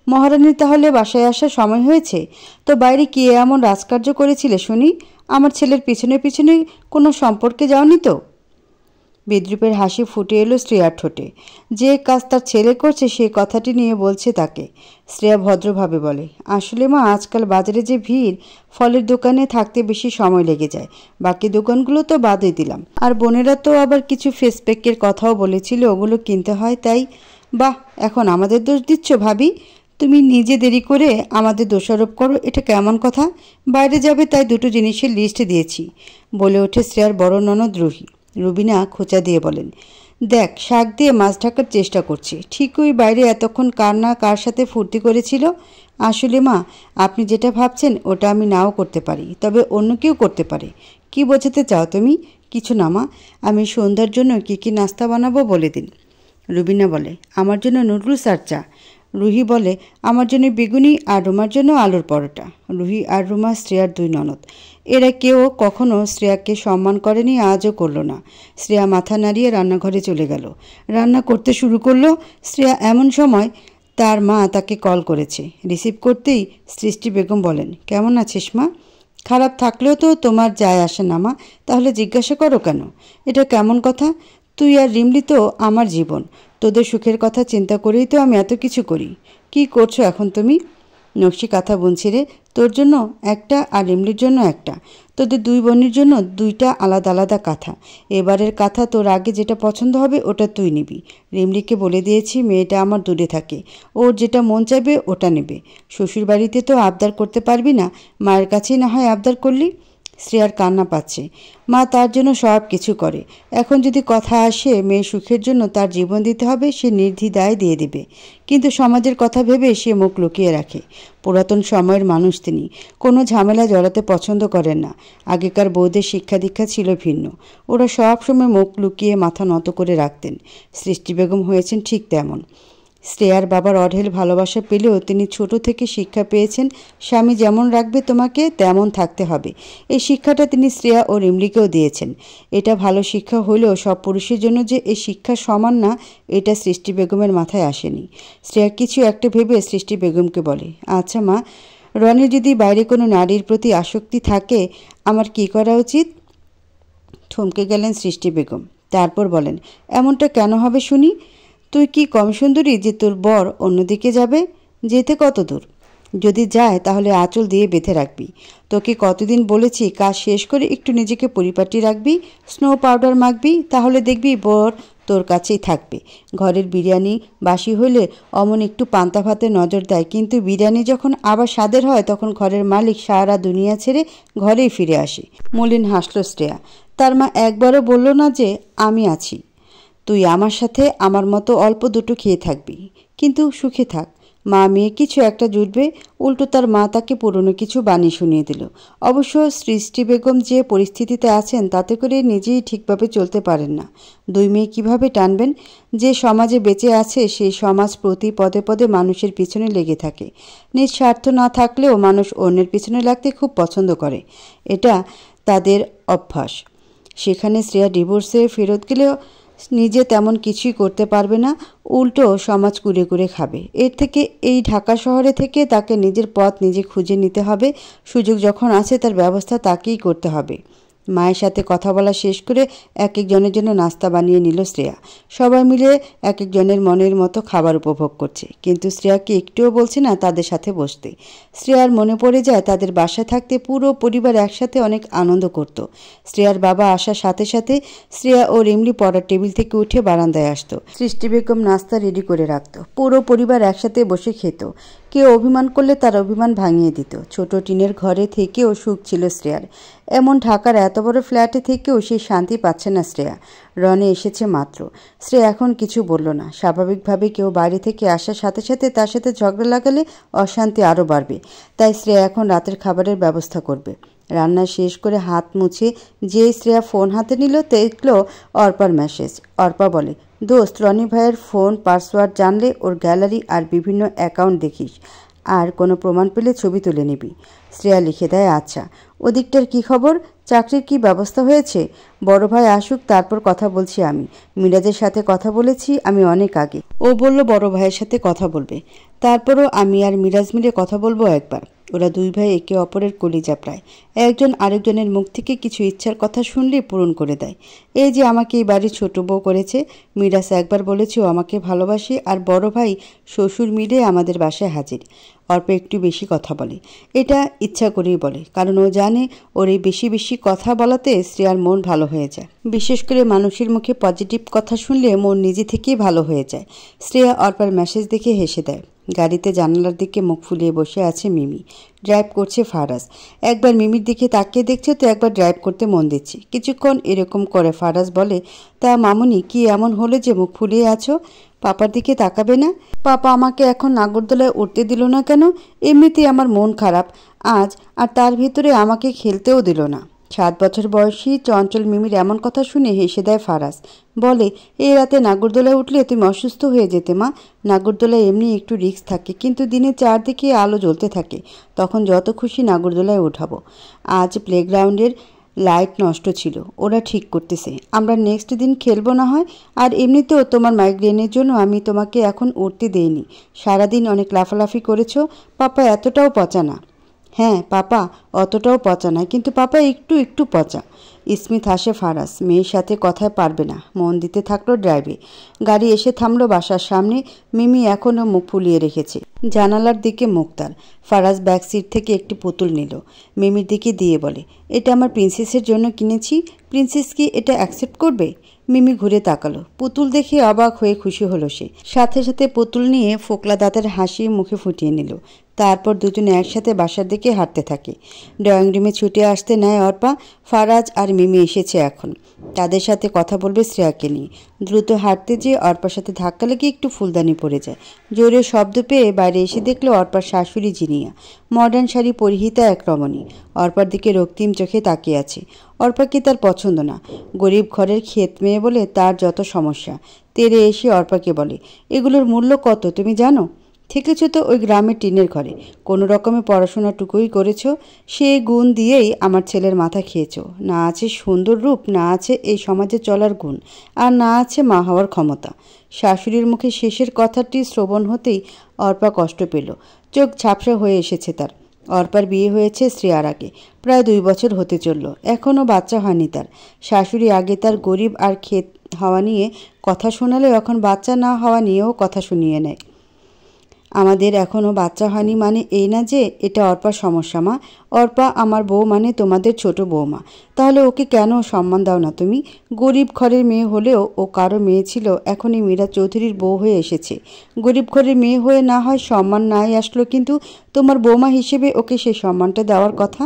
মহারানীর তাহলে বাসায় আসার সময় হয়েছে? তো বাইরে কি এমন রাজকার্য করেছিলে শুনি? আমার ছেলের পিছনে পিছনে কোনো সম্পর্কে যাওনি তো? বিদ্রুপের হাসি ফুটে এলো শ্রেয়ার ঠোঁটে। যে কাজ তার ছেলে করছে সেই কথাটি নিয়ে বলছে তাকে। শ্রেয়া ভদ্রভাবে বলে, আসলে মা, আজকাল বাজারে যে ভিড়, ফলের দোকানে থাকতে বেশি সময় লেগে যায়। বাকি দোকানগুলো তো বাদই দিলাম। আর বোনেরা তো আবার কিছু ফেসপ্যাকের কথাও বলেছিল, ওগুলো কিনতে হয় তাই। বাহ, এখন আমাদের দোষ দিচ্ছ ভাবি? তুমি নিজে দেরি করে আমাদের দোষারোপ করো, এটা কেমন কথা? বাইরে যাবে তাই দুটো জিনিসের লিস্ট দিয়েছি, বলে ওঠে শ্রেয়ার বড় ননদ রুহি। রুবিনা খোঁচা দিয়ে বলেন, দেখ, শাক দিয়ে মাছ ঢাকার চেষ্টা করছি। ঠিকই বাইরে এতক্ষণ কার না কার সাথে ফুর্তি করেছিল। আসলে মা, আপনি যেটা ভাবছেন ওটা আমি নাও করতে পারি, তবে অন্য কেউ করতে পারে। কি বোঝাতে চাও তুমি? কিছু না মা, আমি সন্ধ্যার জন্য কি নাস্তা বানাবো বলে দিন। রুবিনা বলে, আমার জন্য নুডলস আর চা। রুহি বলে, আমার জন্য বেগুনি আর রুমার জন্য আলুর পরোটা। রুহি আর রুমা শ্রেয়ার দুই ননদ। এরা কেউ কখনো শ্রেয়াকে সম্মান করেনি, আজও করল না। শ্রেয়া মাথা নাড়িয়ে রান্নাঘরে চলে গেল। রান্না করতে শুরু করলো। শ্রেয়া এমন সময় তার মা তাকে কল করেছে। রিসিভ করতেই সৃষ্টি বেগম বলেন, কেমন আছিস মা? খারাপ থাকলেও তো তোমার যায় আসে না মা, তাহলে জিজ্ঞাসা করো কেন? এটা কেমন কথা? তুই আর রিমলি তো আমার জীবন। তোদের সুখের কথা চিন্তা করেই তো আমি এত কিছু করি। কি করছো এখন তুমি? নকশি কাঁথা বুনছি রে, তোর জন্য একটা আর রিমলির জন্য একটা। তোদের দুই বোনের জন্য দুইটা আলাদা আলাদা কাঁথা। এবারের কাঁথা তোর আগে যেটা পছন্দ হবে ওটা তুই নিবি। রিমলিকে বলে দিয়েছি মেয়েটা আমার দূরে থাকে, ওর যেটা মন চাইবে ওটা নেবে। শ্বশুর বাড়িতে তো আবদার করতে পারবি না, মায়ের কাছেই না হয় আবদার করলি। শ্রেয়ার কান্না পাচ্ছে। মা তার জন্য সব কিছু করে। এখন যদি কথা আসে মেয়ের সুখের জন্য তার জীবন দিতে হবে, সে নির্দ্বিধায় দিয়ে দেবে। কিন্তু সমাজের কথা ভেবে সে মুখ লুকিয়ে রাখে। পুরাতন সময়ের মানুষ তিনি, কোনো ঝামেলা জড়াতে পছন্দ করেন না। আগেকার বউদের শিক্ষা দীক্ষা ছিল ভিন্ন। ওরা সব সময় মুখ লুকিয়ে মাথা নত করে রাখতেন। সৃষ্টি বেগম হয়েছেন ঠিক তেমন। শ্রেয়ার বাবার অঢেল ভালোবাসা পেলেও তিনি ছোট থেকে শিক্ষা পেয়েছেন, স্বামী যেমন রাখবে তোমাকে তেমন থাকতে হবে। এই শিক্ষাটা তিনি শ্রেয়া ও রিমলিকেও দিয়েছেন। এটা ভালো শিক্ষা হলেও সব পুরুষের জন্য যে এই শিক্ষা সমান না, এটা সৃষ্টি বেগমের মাথায় আসেনি। শ্রেয়া কিছু একটা ভেবে সৃষ্টি বেগমকে বলে, আচ্ছা মা, রনির যদি বাইরে কোনো নারীর প্রতি আসক্তি থাকে আমার কি করা উচিত? থমকে গেলেন সৃষ্টি বেগম। তারপর বলেন, এমনটা কেন হবে শুনি? তুই কি কম সুন্দরী যে তোর বর অন্যদিকে যাবে? যেতে কত দূর? যদি যায় তাহলে আঁচল দিয়ে বেঁধে রাখবি। তোকে কতদিন বলেছি কাজ শেষ করে একটু নিজেকে পরিপাটি রাখবি, স্নো পাউডার মাখবি, তাহলে দেখবি বর তোর কাছেই থাকবে। ঘরের বিরিয়ানি বাসি হলে অমন একটু পান্তা ভাতে নজর দেয়, কিন্তু বিরিয়ানি যখন আবার স্বাদের হয় তখন ঘরের মালিক সারা দুনিয়া ছেড়ে ঘরেই ফিরে আসে। মলিন হাসল শ্রেয়া। তার মা একবারও বলল না যে আমি আছি, তুই আমার সাথে আমার মতো অল্প দুটো খেয়ে থাকবি, কিন্তু সুখে থাক। মা মেয়ে কিছু একটা জুটবে। উল্টো তার মা তাকে পুরনো কিছু বানিয়ে শুনিয়ে দিল। অবশ্য সৃষ্টি বেগম যে পরিস্থিতিতে আছেন তাতে করে নিজেই ঠিকভাবে চলতে পারেন না। দুই মেয়ে কীভাবে টানবেন? যে সমাজে বেঁচে আছে সেই সমাজ প্রতি পদে পদে মানুষের পিছনে লেগে থাকে। নিজ স্বার্থ না থাকলেও মানুষ অন্যের পিছনে লাগতে খুব পছন্দ করে, এটা তাদের অভ্যাস। সেখানে শ্রেয়া ডিভোর্সে ফেরত গেলেও নিজে তেমন কিছুই করতে পারবে না, উল্টো সমাজ কুড়ে কুড়ে খাবে। এর থেকে এই ঢাকা শহরে থেকে তাকে নিজের পথ নিজে খুঁজে নিতে হবে। সুযোগ যখন আছে তার ব্যবস্থা তাকেই করতে হবে। মায়ের সাথে কথা বলা শেষ করে এক একজনের জন্য নাস্তা বানিয়ে নিল শ্রেয়া। সবাই মিলে এক একজনের মনের মতো খাবার উপভোগ করছে, কিন্তু শ্রেয়াকে একটুও বলছে না তাদের সাথে বসতে। শ্রেয়ার মনে পড়ে যায় তাদের বাসায় থাকতে পুরো পরিবার একসাথে অনেক আনন্দ করত। শ্রেয়ার বাবা আসার সাথে সাথে শ্রেয়া ও রিমলি পড়ার টেবিল থেকে উঠে বারান্দায় আসতো। সৃষ্টি বেগম নাস্তা রেডি করে রাখত। পুরো পরিবার একসাথে বসে খেত। কেউ অভিমান করলে তার অভিমান ভাঙিয়ে দিত। ছোট টিনের ঘরে থেকেও সুখ ছিল শ্রেয়ার। এমন ঢাকার এত বড় ফ্ল্যাটে থেকেও সে শান্তি পাচ্ছে না শ্রেয়া। রনে এসেছে মাত্র। শ্রেয়া এখন কিছু বলল না। স্বাভাবিকভাবে কেউ বাইরে থেকে আসার সাথে সাথে তার সাথে ঝগড়া লাগালে অশান্তি আরও বাড়বে। তাই শ্রেয়া এখন রাতের খাবারের ব্যবস্থা করবে। রান্না শেষ করে হাত মুছে যেই শ্রেয়া ফোন হাতে নিল দেখল অর্পার মেসেজ। অর্পা বলে, দোস্ত, রনি ভাইয়ের ফোন পাসওয়ার্ড জানলে ওর গ্যালারি আর বিভিন্ন অ্যাকাউন্ট দেখিস, আর কোনো প্রমাণ পেলে ছবি তুলে নিবি। শ্রেয়া লিখে দেয়, আচ্ছা। ওদিকটার কী খবর? চাকরির কি ব্যবস্থা হয়েছে? বড় ভাই আসুক, তারপর কথা বলছি আমি। মিরাজের সাথে কথা বলেছি আমি অনেক আগে। ও বলল বড় ভাইয়ের সাথে কথা বলবে। তারপরও আমি আর মিরাজ মিলে কথা বলবো একবার। ওরা দুই ভাই একে অপরের কলিজা প্রায়। একজন আরেকজনের মুখ থেকে কিছু ইচ্ছার কথা শুনলে পূরণ করে দেয়। এই যে আমাকে এই বাড়ির ছোট বউ করেছে, মিরাজ একবার বলেছে ও আমাকে ভালোবাসে, আর বড় ভাই শ্বশুর মিলে আমাদের বাসায় হাজির। অল্প একটু বেশি কথা বলে, এটা ইচ্ছা করেই বলে, কারণ ও জানে ওর এই বেশি বেশি কথা বলাতে শ্রেয়ার মন ভালো হয়ে যায়। বিশেষ করে মানুষের মুখে পজিটিভ কথা শুনলে মন নিজে থেকেই ভালো হয়ে যায়। শ্রেয়া অর্পার মেসেজ দেখে হেসে দেয়। গাড়িতে জানালার দিকে মুখ ফুলিয়ে বসে আছে মিমি। ড্রাইভ করছে ফারাজ। একবার মিমির দিকে তাকিয়ে দেখছে তো একবার ড্রাইভ করতে মন দিচ্ছে। কিছুক্ষণ এরকম করে ফারাজ বলে, তা মামুনি কি এমন হলো যে মুখ ফুলিয়ে আছো? পাপার দিকে তাকাবে না? পাপা আমাকে এখন নাগরদোলায় উঠতে দিল না কেন? এমনিতেই আমার মন খারাপ আজ, আর তার ভিতরে আমাকে খেলতেও দিল না। 7 বছর বয়সী চঞ্চল মিমির এমন কথা শুনে হেসে দেয় ফারাজ। বলে, এই রাতে নাগরদোলায় উঠলে তুমি অসুস্থ হয়ে যেতে মা। নাগরদোলায় এমনি একটু রিস্ক থাকে, কিন্তু দিনে চারদিকে আলো জ্বলতে থাকে, তখন যত খুশি নাগরদোলায় উঠাবো। আজ প্লেগ্রাউন্ডের লাইট নষ্ট ছিল, ওরা ঠিক করতেছে, আমরা নেক্সট দিন খেলবো না হয়। আর এমনিতেও তোমার মাইগ্রেনের জন্য আমি তোমাকে এখন উঠতে দেইনি। সারাদিন অনেক লাফালাফি করেছো, পাপা এতটাও পচা না। হ্যাঁ পাপা অতটাও পচা নয়, কিন্তু পাপা একটু একটু পচা। স্মিথ হাসে ফারাজ। মেয়ের সাথে কথায় পারবে না, মন দিতে থাকলো ড্রাইভে। গাড়ি এসে থামলো বাসার সামনে। মিমি এখনও মুখ ফুলিয়ে রেখেছে। জানালার দিকে মুখ তার। ফারাজ ব্যাক সিট থেকে একটি পুতুল নিল, মিমির দিকে দিয়ে বলে, এটা আমার প্রিন্সেসের জন্য কিনেছি, প্রিন্সেস কি এটা অ্যাকসেপ্ট করবে? মিমি ঘুরে তাকালো। পুতুল দেখে অবাক হয়ে খুশি হলো সে। সাথে সাথে পুতুল নিয়ে ফোকলা দাঁতের হাসি মুখে ফুটিয়ে নিল। তারপর দুজনে একসাথে বাসার দিকে হাঁটতে থাকে। ড্রয়িং রুমে ছুটে আসতে নেয় অর্পা। ফারাজ আর মিমি এসেছে এখন। তাদের সাথে কথা বলবে শ্রেয়াকে নিয়ে। দ্রুত হাঁটতে যেয়ে অর্পার সাথে ধাক্কা লেগে একটু ফুলদানি পড়ে যায়। জোরে শব্দ পেয়ে বাইরে এসে দেখলো অর্পার শাশুড়ি জিনিয়া। মডার্ন শাড়ি পরিহিতা এক রমণী। অর্পার দিকে রক্তিম চোখে তাকিয়ে আছে। অর্পাকে তার পছন্দ না। গরিব ঘরের ক্ষেত মেয়ে বলে তার যত সমস্যা। তেরে এসে অর্পাকে বলে, এগুলোর মূল্য কত তুমি জানো? থেকেছ তো ওই গ্রামের টিনের ঘরে, কোনো রকমে পড়াশোনাটুকুই করেছ, সেই গুণ দিয়েই আমার ছেলের মাথা খেয়েছ। না আছে সুন্দর রূপ, না আছে এই সমাজে চলার গুণ, আর না আছে মা হওয়ার ক্ষমতা। শাশুড়ির মুখে শেষের কথাটি শ্রবণ হতেই অর্পা কষ্ট পেল। চোখ ঝাপসা হয়ে এসেছে তার। অর্পার বিয়ে হয়েছে শ্রেয়ার আগে, প্রায় 2 বছর হতে চলল, এখনও বাচ্চা হয়নি তার। শাশুড়ি আগে তার গরিব আর ক্ষেত হওয়া নিয়ে কথা শোনালেও এখন বাচ্চা না হওয়া নিয়েও কথা শুনিয়ে নেয়। আমাদের এখনও বাচ্চা হয়নি মানে এই না যে এটা অর্পার সমস্যা মা। অর্পা আমার বউ মানে তোমাদের ছোট বৌমা। তাহলে ওকে কেন সম্মান দাও না তুমি? গরিব ঘরের মেয়ে হলেও ও কারো মেয়ে ছিল, এখনই মীরা চৌধুরীর বউ হয়ে এসেছে। গরিব ঘরের মেয়ে হয়ে না হয় সম্মান নাই আসলো, কিন্তু তোমার বৌমা হিসেবে ওকে সেই সম্মানটা দেওয়ার কথা।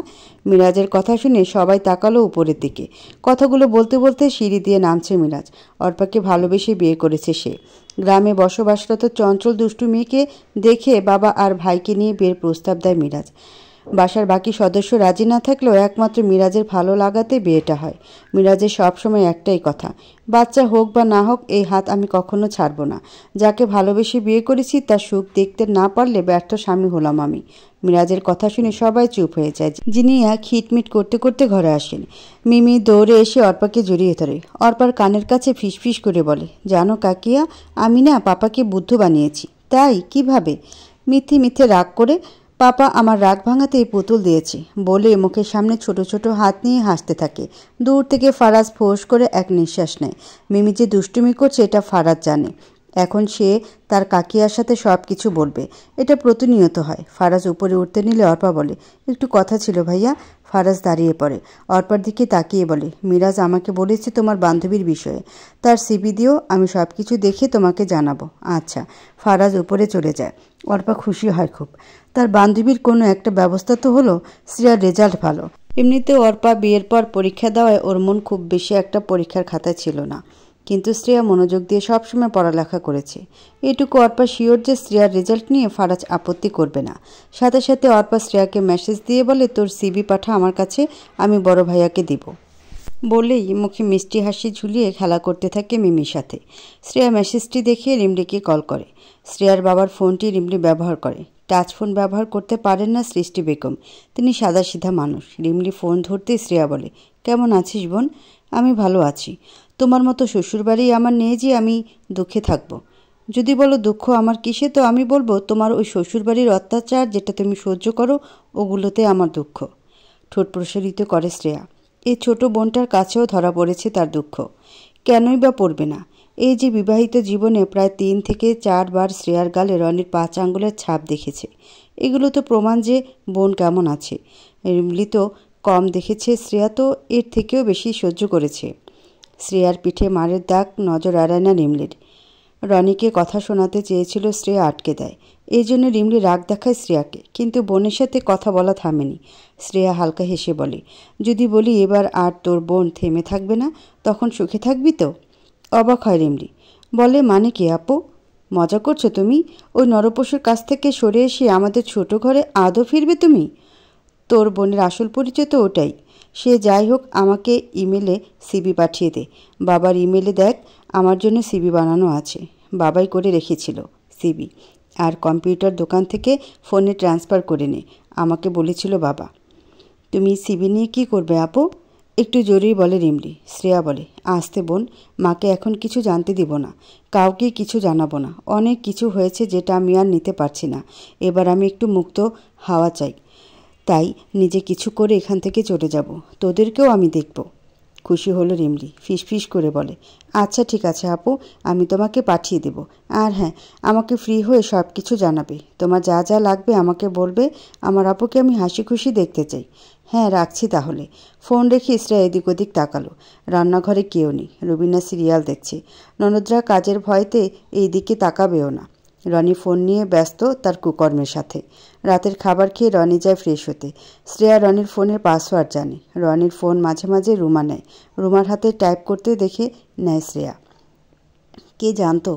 মিরাজের কথা শুনে সবাই তাকালো উপরের দিকে। কথাগুলো বলতে বলতে সিঁড়ি দিয়ে নামছে মিরাজ। অর্পাকে ভালোবেসে বিয়ে করেছে সে। গ্রামে বসবাসরত চঞ্চল দুষ্টু মেয়েকে দেখে বাবা আর ভাইকে নিয়ে বিয়ের প্রস্তাব দেয় মিরাজ। বাসার বাকি সদস্য রাজি না থাকলেও একমাত্র মিরাজের ভালো লাগাতে বিয়েটা হয়। মিরাজের সবসময় একটাই কথা, বাচ্চা হোক বা না হোক এই হাত আমি কখনো ছাড়ব না। যাকে ভালোবেসে বিয়ে করেছি তার সুখ দেখতে না পারলে ব্যর্থ স্বামী হলাম আমি। মিরাজের কথা শুনে সবাই চুপ হয়ে যায়। জিনিয়া খিটমিট করতে করতে ঘরে আসেন। মিমি দৌড়ে এসে অর্পাকে জড়িয়ে ধরে। অর্পার কানের কাছে ফিসফিস করে বলে, জানো কাকিয়া, আমি না পাপাকে বুদ্ধ বানিয়েছি। তাই কিভাবে? মিথ্যে মিথ্যে রাগ করে। পাপা আমার রাগ ভাঙাতেই পুতুল দিয়েছে বলে মুখের সামনে ছোট ছোট হাত নিয়ে হাসতে থাকে। দূর থেকে ফারাজ ফোঁস করে এক নিঃশ্বাস নেয়। মিমি যে দুষ্টুমি করছে এটা ফারাজ জানে। এখন সে তার কাকিয়ার সাথে সব কিছু বলবে। এটা প্রতিনিয়ত হয়। ফারাজ উপরে উঠতে নিলে অর্পা বলে, একটু কথা ছিল ভাইয়া। ফারাজ দাঁড়িয়ে পড়ে। অর্পার দিকে তাকিয়ে বলে, মিরাজ আমাকে বলেছে তোমার বান্ধবীর বিষয়ে, তার সিবি দিও, আমি সব কিছু দেখে তোমাকে জানাবো। আচ্ছা। ফারাজ উপরে চলে যায়। অর্পা খুশি হয় খুব। তার বান্ধবীর কোনো একটা ব্যবস্থা তো হলো। শ্রেয়ার রেজাল্ট ভালো। এমনিতেও অর্পা বিয়ের পর পরীক্ষা দেওয়ায় ওর মন খুব বেশি একটা পরীক্ষার খাতায় ছিল না, কিন্তু শ্রেয়া মনোযোগ দিয়ে সবসময় পড়ালেখা করেছে। এটুকু অর্পা শিওর যে শ্রেয়ার রেজাল্ট নিয়ে ফারাজ আপত্তি করবে না। সাথে সাথে অর্পা শ্রেয়াকে মেসেজ দিয়ে বলে, তোর সিবি পাঠা আমার কাছে, আমি বড় ভাইয়াকে দিব। বলেই মুখে মিষ্টি হাসি ঝুলিয়ে খেলা করতে থাকে মিমির সাথে। শ্রেয়া মেসেজটি দেখে রিমলিকে কল করে। শ্রেয়ার বাবার ফোনটি রিমলি ব্যবহার করে। টাচ ফোন ব্যবহার করতে পারেন না সৃষ্টি বেগম, তিনি সাদাসিধা মানুষ। রিমলি ফোন ধরতেই শ্রেয়া বলে, কেমন আছিস বোন? আমি ভালো আছি। তোমার মতো শ্বশুরবাড়ি আমার নেই যে আমি দুঃখে থাকবো। যদি বলো দুঃখ আমার কিসে, তো আমি বলবো তোমার ওই শ্বশুরবাড়ির অত্যাচার যেটা তুমি সহ্য করো, ওগুলোতে আমার দুঃখ। ঠোঁট প্রসারিত করে শ্রেয়া। এই ছোট বোনটার কাছেও ধরা পড়েছে তার দুঃখ। কেনই বা পড়বে না? এই যে বিবাহিত জীবনে প্রায় 3 থেকে 4 বার শ্রেয়ার গালে রনির 5 আঙ্গুলের ছাপ দেখেছে। এগুলো তো প্রমাণ যে বোন কেমন আছে। রিমলি তো কম দেখেছে, শ্রেয়া তো এর থেকেও বেশি সহ্য করেছে। শ্রেয়ার পিঠে মারের দাগ নজর এড়ায় না রিমলির। রনিকে কথা শোনাতে চেয়েছিল, শ্রেয়া আটকে দেয়। এই জন্য রিমলি রাগ দেখায় শ্রেয়াকে, কিন্তু বোনের সাথে কথা বলা থামেনি। শ্রেয়া হালকা হেসে বলে, যদি বলি এবার আর তোর বোন থেমে থাকবে না, তখন সুখে থাকবি তো? অবাক হয় রিমলি। বলে, মানে কি আপু? মজা করছো তুমি? ওই নরপশুর কাছ থেকে সরে এসে আমাদের ছোট ঘরে আদৌ ফিরবে তুমি? তোর বোনের আসল পরিচয় তো ওটাই। সে যাই হোক, আমাকে ইমেলে সিবি পাঠিয়ে দে। বাবার ইমেলে দেখ, আমার জন্য সিবি বানানো আছে। বাবাই করে রেখেছিল সিবি। আর কম্পিউটার দোকান থেকে ফোনে ট্রান্সফার করে নে, আমাকে বলেছিল বাবা। তুমি সিবি নিয়ে কী করবে আপু? একটু জোরেই বলে রিমলি। শ্রেয়া বলে, আসতে বোন, মাকে এখন কিছু জানতে দিব না, কাউকে কিছু জানাবো না। অনেক কিছু হয়েছে যেটা আমি আর নিতে পারছি না। এবার আমি একটু মুক্ত হাওয়া চাই, তাই নিজে কিছু করে এখান থেকে চলে যাব। তোদেরকেও আমি দেখব। খুশি হলো রিমলি, ফিসফিস করে বলে, আচ্ছা ঠিক আছে আপু, আমি তোমাকে পাঠিয়ে দেব। আর হ্যাঁ, আমাকে ফ্রি হয়ে সব কিছু জানাবে। তোমার যা যা লাগবে আমাকে বলবে। আমার আপুকে আমি হাসি খুশি দেখতে চাই। হ্যাঁ, রাখছি তাহলে। ফোন রেখে শ্রেয়া এদিক ওদিক তাকালো। রান্নাঘরে কেউ নেই। রুবিনা সিরিয়াল দেখছে। ননদরা কাজের ভয়তে এই দিকে তাকাবেও না। রনি ফোন নিয়ে ব্যস্ত তার কুকর্মের সাথে। রাতের খাবার খেয়ে রনি যায় ফ্রেশ হতে। শ্রেয়া রনির ফোনের পাসওয়ার্ড জানে। রনির ফোন মাঝে মাঝে রুমা নেয়। রুমার হাতে টাইপ করতে দেখে নেয় শ্রেয়া। কে জানতো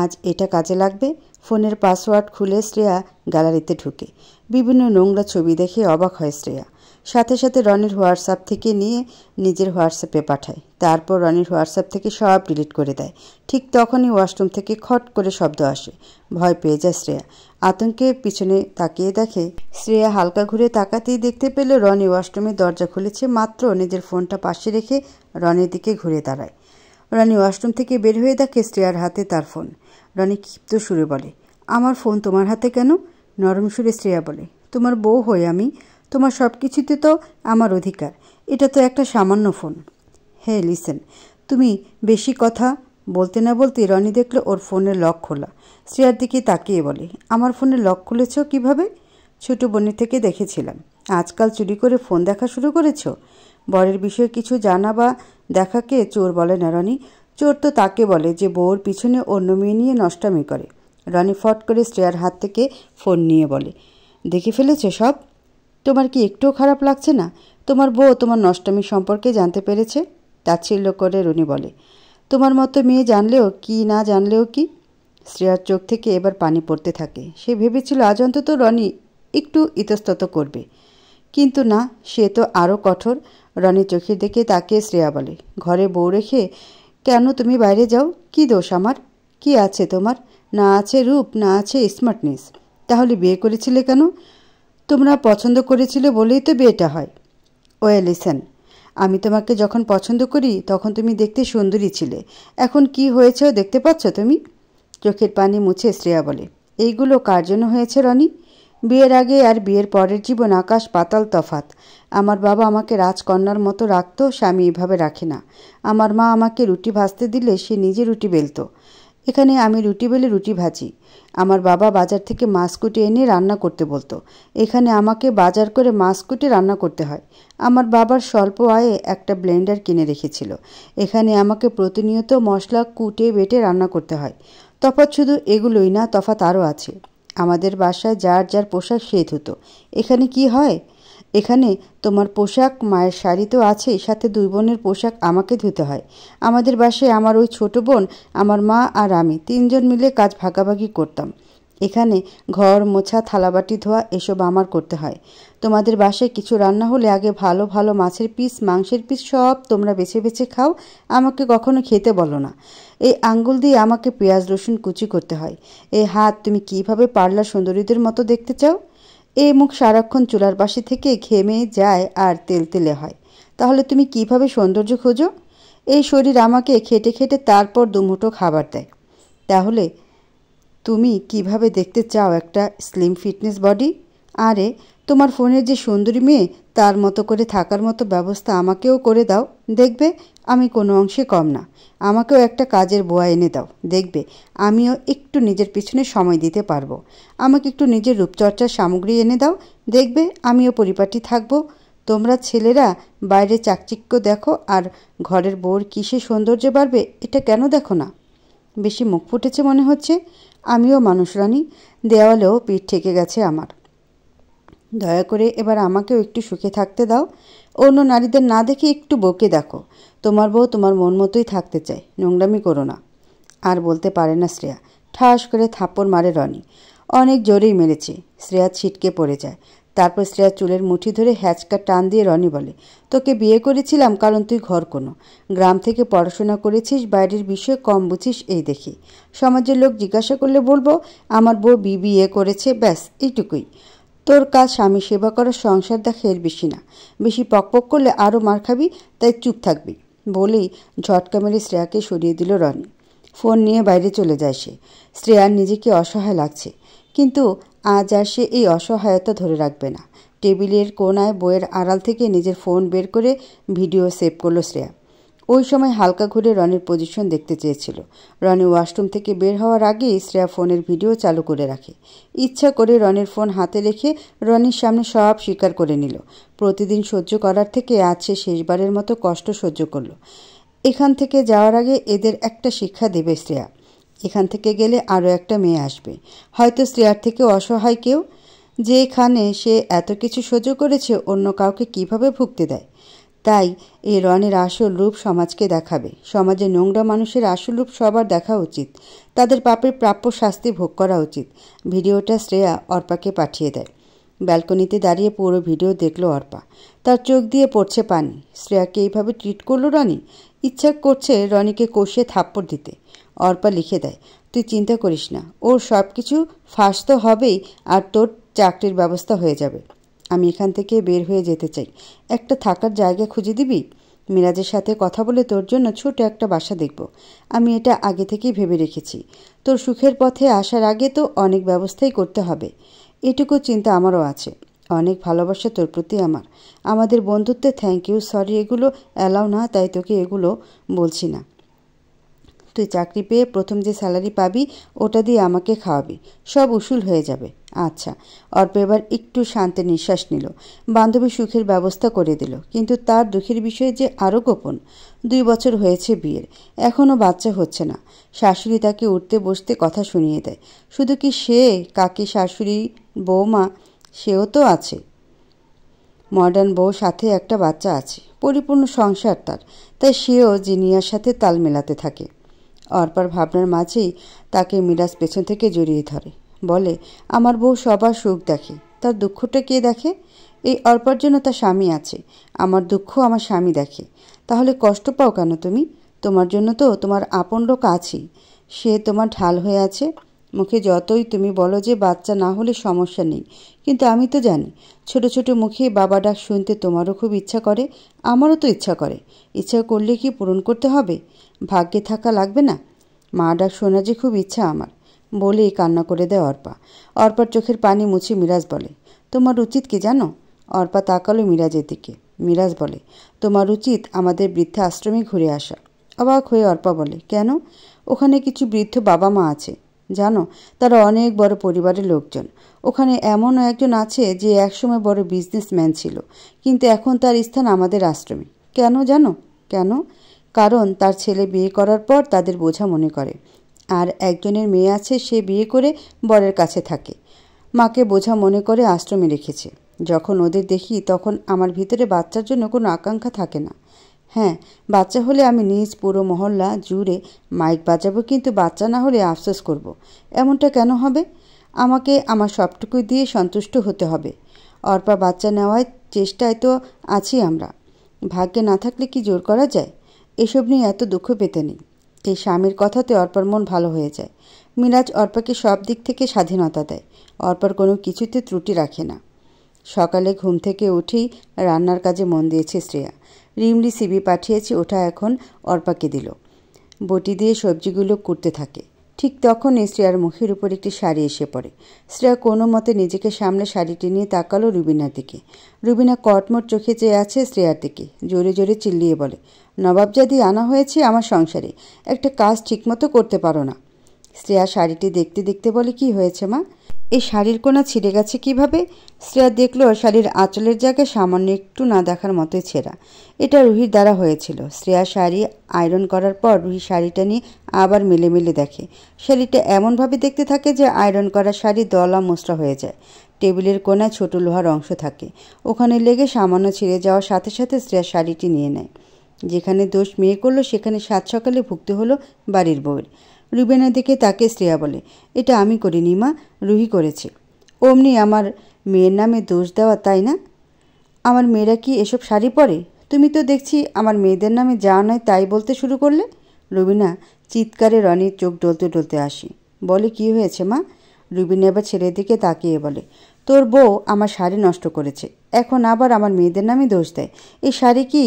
আজ এটা কাজে লাগবে? ফোনের পাসওয়ার্ড খুলে শ্রেয়া গ্যালারিতে ঢুকে বিভিন্ন নোংরা ছবি দেখে অবাক হয় শ্রেয়া। সাথে সাথে রনির হোয়াটসঅ্যাপ থেকে নিয়ে নিজের হোয়াটসঅ্যাপে পাঠায়। তারপর রনির হোয়াটসঅ্যাপ থেকে সব ডিলিট করে দেয়। ঠিক তখনই ওয়াশরুম থেকে খট করে শব্দ আসে। ভয় পেয়ে যায় শ্রেয়া। আতঙ্কে পিছনে তাকিয়ে দেখে, শ্রেয়া হালকা ঘুরে তাকাতেই দেখতে পেল রনি ওয়াশরুমের দরজা খুলেছে। মাত্র নিজের ফোনটা পাশে রেখে রনির দিকে ঘুরে দাঁড়ায়। রনি ওয়াশরুম থেকে বের হয়ে দেখে শ্রেয়ার হাতে তার ফোন। রনি ক্ষিপ্ত সুরে বলে, আমার ফোন তোমার হাতে কেন? নরম সুরে শ্রেয়া বলে, তোমার বউ হই আমি, তোমার সব কিছুতে তো আমার অধিকার। এটা তো একটা সামান্য ফোন। হে লিসেন, তুমি বেশি কথা। বলতে না বলতে রনি দেখলো ওর ফোনের লক খোলা। শ্রেয়ার দিকে তাকিয়ে বলে, আমার ফোনের লক খুলেছ কিভাবে? ছোট বোনের থেকে দেখেছিলাম। আজকাল চুরি করে ফোন দেখা শুরু করেছ? বরের বিষয়ে কিছু জানা বা দেখাকে চোর বলে না রনি। চোর তো তাকে বলে যে বউর পিছনে অন্য মেয়ে নিয়ে নষ্টামি করে। রনি ফট করে শ্রেয়ার হাত থেকে ফোন নিয়ে বলে, দেখে ফেলেছে সব? তোমার কি একটুও খারাপ লাগছে না? তোমার বউ তোমার নষ্টামি সম্পর্কে জানতে পেরেছে। তাচ্ছিল্য করে রনি বলে, তোমার মতো মেয়ে জানলেও কি, না জানলেও কি? শ্রেয়ার চোখ থেকে এবার পানি পড়তে থাকে। সে ভেবেছিল আজ অন্তত রনি একটু ইতস্তত করবে, কিন্তু না, সে তো আরও কঠোর। রনির চোখের দিকে তাকিয়ে শ্রেয়া বলে, ঘরে বউ রেখে কেন তুমি বাইরে যাও? কি দোষ আমার? কি আছে তোমার? না আছে রূপ, না আছে স্মার্টনেস। তাহলে বিয়ে করেছিলে কেন? তোমরা পছন্দ করেছিলে বলেই তো বিয়েটা হয়। ওয়ে লিসেন, আমি তোমাকে যখন পছন্দ করি তখন তুমি দেখতে সুন্দরী ছিলে। এখন কি হয়েছে দেখতে পাচ্ছ তুমি? চোখের পানি মুছে শ্রেয়া বলে, এইগুলো কার জন্য হয়েছে রনি? বিয়ের আগে আর বিয়ের পরের জীবন আকাশ পাতাল তফাত। আমার বাবা আমাকে রাজকন্যার মতো রাখত, স্বামী এভাবে রাখে না। আমার মা আমাকে রুটি ভাজতে দিলে সে নিজে রুটি বেলত। এখানে আমি রুটি বেলে রুটি ভাজি। আমার বাবা বাজার থেকে মাছ কুটে এনে রান্না করতে বলতো। এখানে আমাকে বাজার করে মাছ কুটে রান্না করতে হয়। আমার বাবার স্বল্প আয়ে একটা ব্লেন্ডার কিনে রেখেছিল। এখানে আমাকে প্রতিনিয়ত মশলা কুটে বেটে রান্না করতে হয়। তফাৎ শুধু এগুলোই না, তফাৎ আরও আছে। আমাদের বাসায় যার যার পোশাক সে ধুতো। এখানে কি হয়? এখানে তোমার পোশাক, মায়ের শাড়ি তো আছেই, সাথে 2 বোনের পোশাক আমাকে ধুতে হয়। আমাদের বাসায় আমার ওই ছোট বোন, আমার মা আর আমি 3 জন মিলে কাজ ভাগাভাগি করতাম। এখানে ঘর মোছা, থালাবাটি ধোয়া এসব আমার করতে হয়। তোমাদের বাসায় কিছু রান্না হলে আগে ভালো ভালো মাছের পিস, মাংসের পিস সব তোমরা বেছে বেছে খাও, আমাকে কখনো খেতে বলো না। এই আঙ্গুল দিয়ে আমাকে পেঁয়াজ রসুন কুচি করতে হয়। এই হাত তুমি কিভাবে পার্লার সুন্দরীদের মতো দেখতে চাও? এই মুখ সারাক্ষণ চুলার পাশে থেকে ঘেমে যায় আর তেলতেলে হয়। তাহলে তুমি কিভাবে সৌন্দর্য খোঁজো? এই শরীর আমাকে খেটে খেটে তারপর দুমুঠো খাবার দেয়। তাহলে তুমি কিভাবে দেখতে চাও একটা স্লিম ফিটনেস বডি? আরে তোমার ফোনের যে সুন্দরী মেয়ে, তার মতো করে থাকার মতো ব্যবস্থা আমাকেও করে দাও, দেখবে আমি কোনো অংশে কম না। আমাকেও একটা কাজের বুয়া এনে দাও, দেখবে আমিও একটু নিজের পিছনে সময় দিতে পারবো। আমাকে একটু নিজের রূপচর্চার সামগ্রী এনে দাও, দেখবে আমিও পরিপাটি থাকবো। তোমরা ছেলেরা বাইরে চাকচিক্য দেখো আর ঘরের বউর কিসে সৌন্দর্য বাড়বে এটা কেন দেখো না? বেশি মুখ ফুটেছে মনে হচ্ছে। আমিও মানুষ রানী, দেওয়ালেও পিঠ ঠেকে গেছে আমার। দয়া করে এবার আমাকেও একটু সুখে থাকতে দাও। অন্য নারীদের না দেখে একটু বউকে দেখো। তোমার বউ তোমার মন মতোই থাকতে চায়, নোংরামি করো না। আর বলতে পারে না শ্রেয়া। ঠাস করে থাপ্পড় মারে রনি। অনেক জোরেই মেরেছে। শ্রেয়া ছিটকে পড়ে যায়। তারপর শ্রেয়া চুলের মুঠি ধরে হ্যাচকা টান দিয়ে রনি বলে, তোকে বিয়ে করেছিলাম কারণ তুই ঘর কোনো। গ্রাম থেকে পড়াশোনা করেছিস, বাইরের বিষয়ে কম বুঝিস এই দেখি। সমাজের লোক জিজ্ঞাসা করলে বলবো আমার বউ বিয়ে করেছে, ব্যাস এইটুকুই। তোর কাজ স্বামী সেবা করা, সংসার দেখা, এর বেশি না। বেশি পকপক করলে আরও মার খাবি, তাই চুপ থাকবি বলেই ঝটকা মেরে শ্রেয়াকে সরিয়ে দিল রনি। ফোন নিয়ে বাইরে চলে যায় সে। শ্রেয়ার নিজেকে অসহায় লাগছে, কিন্তু আজ আর সে এই অসহায়তা ধরে রাখবে না। টেবিলের কোনায় বইয়ের আড়াল থেকে নিজের ফোন বের করে ভিডিও সেভ করলো শ্রেয়া। ওই সময় হালকা ঘুরে রনির পজিশন দেখতে চেয়েছিল। রনি ওয়াশরুম থেকে বের হওয়ার আগেই শ্রেয়া ফোনের ভিডিও চালু করে রাখে। ইচ্ছা করে রনির ফোন হাতে রেখে রনির সামনে সব স্বীকার করে নিল। প্রতিদিন সহ্য করার থেকে আজ সে শেষবারের মতো কষ্ট সহ্য করল। এখান থেকে যাওয়ার আগে এদের একটা শিক্ষা দেবে শ্রেয়া। এখান থেকে গেলে আরও একটা মেয়ে আসবে, হয়তো শ্রেয়ার থেকে অসহায় কেউ। যেখানে সে এত কিছু সহ্য করেছে, অন্য কাউকে কিভাবে ভুগতে দেয়? তাই এই রনির আসল রূপ সমাজকে দেখাবে। সমাজে নোংরা মানুষের আসল রূপ সবার দেখা উচিত। তাদের পাপের প্রাপ্য শাস্তি ভোগ করা উচিত। ভিডিওটা শ্রেয়া অর্পাকে পাঠিয়ে দেয়। ব্যালকনিতে দাঁড়িয়ে পুরো ভিডিও দেখলো অর্পা। তার চোখ দিয়ে পড়ছে পানি। শ্রেয়াকে এইভাবে ট্রিট করলো রনি। ইচ্ছা করছে রনিকে কষিয়ে থাপ্পড় দিতে। অর্পা লিখে দেয়, তুই চিন্তা করিস না, ওর সব কিছু ফাঁস তো হবেই, আর তোর চাকরির ব্যবস্থা হয়ে যাবে। আমি এখান থেকে বের হয়ে যেতে চাই। একটা থাকার জায়গা খুঁজে দিবি? মিরাজের সাথে কথা বলে তোর জন্য ছোট একটা বাসা দেখব। আমি এটা আগে থেকেই ভেবে রেখেছি। তোর সুখের পথে আসার আগে তো অনেক ব্যবস্থাই করতে হবে। এটুকু চিন্তা আমারও আছে। অনেক ভালোবাসা তোর প্রতি আমার। আমাদের বন্ধুত্বে থ্যাংক ইউ, সরি এগুলো অ্যালাউ না, তাই তোকে এগুলো বলছি না। তুই চাকরি পেয়ে প্রথম যে স্যালারি পাবি ওটা দিয়ে আমাকে খাওয়াবি, সব উসুল হয়ে যাবে। আচ্ছা। অর্প এবার একটু শান্তি নিঃশ্বাস নিল। বান্ধবী সুখের ব্যবস্থা করে দিল, কিন্তু তার দুঃখের বিষয় যে আরও গোপন। 2 বছর হয়েছে বিয়ের, এখনও বাচ্চা হচ্ছে না। শাশুড়ি তাকে উঠতে বসতে কথা শুনিয়ে দেয়। শুধু কি সে, কাকি শাশুড়ি, বৌমা, সেও তো আছে। মডার্ন বউ, সাথে একটা বাচ্চা আছে, পরিপূর্ণ সংসার তার। তাই সেও জিনিয়ার সাথে তাল মেলাতে থাকে। অর্পার ভাবনার মাঝেই তাকে মিরাজ পেছন থেকে জড়িয়ে ধরে, বলে, আমার বউ সবার সুখ দেখে, তার দুঃখটা কে দেখে? এই অর্পার জন্য তার স্বামী আছে, আমার দুঃখ আমার স্বামী দেখে। তাহলে কষ্ট পাও কেন তুমি? তোমার জন্য তো তোমার আপন লোক আছেই, সে তোমার ঢাল হয়ে আছে। মুখে যতই তুমি বলো যে বাচ্চা না হলে সমস্যা নেই, কিন্তু আমি তো জানি ছোট ছোট মুখে বাবা ডাক শুনতে তোমারও খুব ইচ্ছা করে, আমারও তো ইচ্ছা করে। ইচ্ছা করলে কি পূরণ করতে হবে? ভাগ্যে থাকা লাগবে না? মা ডাক শোনা যে খুব ইচ্ছা আমার, বলেই কান্না করে দেয় অর্পা। অর্পার চোখের পানি মুছে মিরাজ বলে, তোমার উচিত কি জানো? অর্পা তাকালো মিরাজের দিকে। মিরাজ বলে, তোমার উচিত আমাদের বৃদ্ধা আশ্রমে ঘুরে আসা। অবাক হয়ে অর্পা বলে, কেন? ওখানে কিছু বৃদ্ধ বাবা মা আছে জানো, তারা অনেক বড় পরিবারের লোকজন। ওখানে এমনও একজন আছে যে একসময় বড় বিজনেসম্যান ছিল, কিন্তু এখন তার স্থান আমাদের আশ্রমে। কেন জানো? কেন? কারণ তার ছেলে বিয়ে করার পর তাদের বোঝা মনে করে, আর একজনের মেয়ে আছে, সে বিয়ে করে বরের কাছে থাকে, মাকে বোঝা মনে করে আশ্রমে রেখেছে। যখন ওদের দেখি তখন আমার ভিতরে বাচ্চার জন্য কোনো আকাঙ্ক্ষা থাকে না। হ্যাঁ, বাচ্চা হলে আমি নিজ পুরো মহল্লা জুড়ে মাইক বাজাবো, কিন্তু বাচ্চা না হলে আফসোস করব। এমনটা কেন হবে? আমাকে আমার সবটুকু দিয়ে সন্তুষ্ট হতে হবে। অর্পা বাচ্চা নেওয়ার চেষ্টায় তো আছি আমরা। ভাগ্যে না থাকলে কি জোর করা যায়? এসব নিয়ে এত দুঃখ পেতে নেই। এই স্বামীর কথাতে অর্পার মন ভালো হয়ে যায়। মিরাজ অর্পাকে সব দিক থেকে স্বাধীনতা দেয়। অর্পার কোনো কিছুতে ত্রুটি রাখে না। সকালে ঘুম থেকে উঠেই রান্নার কাজে মন দিয়েছে শ্রেয়া। রিমলি সিবি পাঠিয়েছে, ওটা এখন অর্পাকে দিল। বটি দিয়ে সবজিগুলো কুটতে থাকে। ঠিক তখনই শ্রেয়ার মুখের উপর একটি শাড়ি এসে পড়ে। শ্রেয়া কোনো মতে নিজেকে সামনে শাড়িটি নিয়ে তাকালো রুবিনার দিকে। রুবিনা কটমট চোখে চেয়ে আছে শ্রেয়ার দিকে। জোরে জোরে চিল্লিয়ে বলে, নবাবজাদি আনা হয়েছে আমার সংসারে, একটা কাজ ঠিকমতো করতে পারো না। শ্রেয়া শাড়িটি দেখতে দেখতে বলে, কি হয়েছে মা? এই শাড়ির কোনা ছিঁড়ে গেছে কিভাবে? শ্রেয়া দেখল শাড়ির আঁচলের জায়গায় সামান্য একটু না দেখার মতোই ছেঁড়া। এটা রুহির দ্বারা হয়েছিল। শ্রেয়া শাড়ি আয়রন করার পর রুহি শাড়িটা নিয়ে আবার মেলে মেলে দেখে। শাড়িটা এমনভাবে দেখতে থাকে যে আয়রন করা শাড়ি দলা মোচড়া হয়ে যায়। টেবিলের কোনায় ছোট লোহার অংশ থাকে, ওখানে লেগে সামান্য ছিঁড়ে যাওয়ার সাথে সাথে শ্রেয়া শাড়িটি নিয়ে নেয়। যেখানে দোষ মেয়ে করলো সেখানে সাত সকালে ভুগতে হলো বাড়ির বউয়ের। রুবিনার দিকে তাকে শ্রেয়া বলে, এটা আমি করিনি মা, রুহি করেছে। অমনি আমার মেয়ের নামে দোষ দেওয়া, তাই না? আমার মেয়েরা কি এসব শাড়ি পরে? তুমি তো দেখছি আমার মেয়েদের নামে যা নয় তাই বলতে শুরু করলে। রুবিনা চিৎকারে রনির চোখ ডলতে ডলতে আসে। বলে, কি হয়েছে মা? রুবিনা এবার ছেলের দিকে তাকিয়ে বলে, তোর বউ আমার শাড়ি নষ্ট করেছে, এখন আবার আমার মেয়েদের নামে দোষ দেয়। এই শাড়ি কি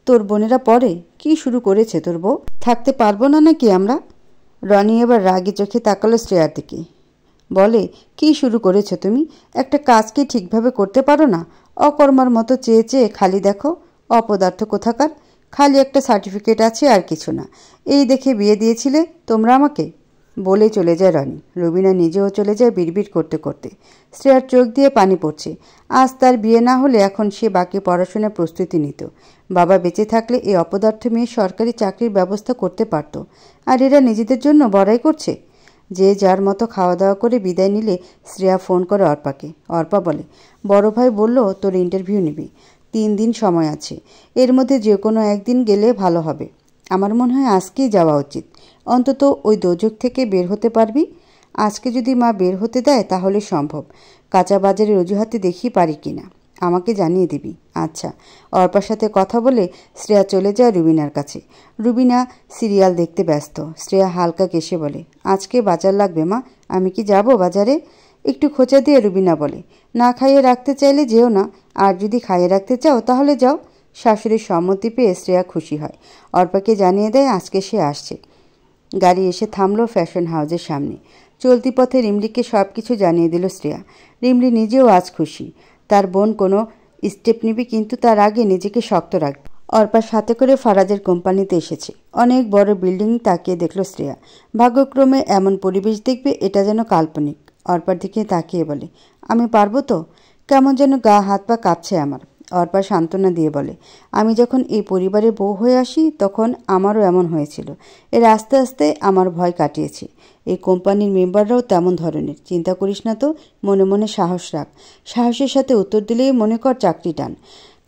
তোর বোনেরা পরে? কি শুরু করেছে তোর বউ? থাকতে পারবো না নাকি আমরা? রনি এবার রাগে চোখে তাকালো শ্রেয়ার দিকে। বলে, কি শুরু করেছো তুমি? একটা কাজ কি ঠিকভাবে করতে পারো না? অকর্মার মতো চেয়ে চেয়ে খালি দেখো। অপদার্থ কোথাকার। খালি একটা সার্টিফিকেট আছে আর কিছু না। এই দেখে বিয়ে দিয়েছিলে তোমরা আমাকে? বলে চলে যায় রনি। রুবিনা নিজেও চলে যায় বিড়বিড় করতে করতে। শ্রেয়ার চোখ দিয়ে পানি পড়ছে। আজ তার বিয়ে না হলে এখন সে বাকি পড়াশোনার প্রস্তুতি নিত। বাবা বেঁচে থাকলে এই অপদার্থ মেয়ে সরকারি চাকরির ব্যবস্থা করতে পারত। আর এরা নিজেদের জন্য বড়াই করছে। যে যার মতো খাওয়া দাওয়া করে বিদায় নিলে শ্রেয়া ফোন করে অর্পাকে। অর্পা বলে, বড় ভাই বলল তোর ইন্টারভিউ নিবি, 3 দিন সময় আছে, এর মধ্যে যে কোনো একদিন গেলে ভালো হবে। আমার মনে হয় আজকেই যাওয়া উচিত, অন্তত ওই দোজক থেকে বের হতে পারবি। আজকে যদি মা বের হতে দেয় তাহলে সম্ভব। কাঁচা বাজারের অজুহাতে দেখি পারি কিনা, আমাকে জানিয়ে দিবি। আচ্ছা। অর্পার সাথে কথা বলে শ্রেয়া চলে যায় রুবিনার কাছে। রুবিনা সিরিয়াল দেখতে ব্যস্ত। শ্রেয়া হালকা কেশে বলে, আজকে বাজার লাগবে মা, আমি কি যাব বাজারে? একটু খোঁচা দিয়ে রুবিনা বলে, না খাইয়ে রাখতে চাইলে যেও না, আর যদি খাইয়ে রাখতে চাও তাহলে যাও। শাশুড়ির সম্মতি পেয়ে শ্রেয়া খুশি হয়। অর্পাকে জানিয়ে দেয় আজকে সে আসছে। গাড়ি এসে থামলো ফ্যাশন হাউসের সামনে। চলতি পথে রিমলিকে সব কিছু জানিয়ে দিল শ্রেয়া। রিমলি নিজেও আজ খুশি। তার বোন কোনো স্টেপ নিবে, কিন্তু তার আগে নিজেকে শক্ত রাখবে। অর্পার সাথে করে ফারাজের কোম্পানিতে এসেছে। অনেক বড় বিল্ডিং তাকিয়ে দেখল শ্রেয়া। ভাগ্যক্রমে এমন পরিবেশ দেখবে, এটা যেন কাল্পনিক। অর্পার দিকে তাকিয়ে বলে, আমি পারবো তো? কেমন যেন গা হাত পা কাঁপছে আমার। অর্পা সান্ত্বনা দিয়ে বলে, আমি যখন এই পরিবারে বউ হয়ে আসি তখন আমারও এমন হয়েছিল। এর আস্তে আস্তে আমার ভয় কাটিয়েছে। এই কোম্পানির মেম্বাররাও তেমন ধরনের। চিন্তা করিস না তো, মনে মনে সাহস রাখ। সাহসের সাথে উত্তর দিলেই মনে কর চাকরি টান,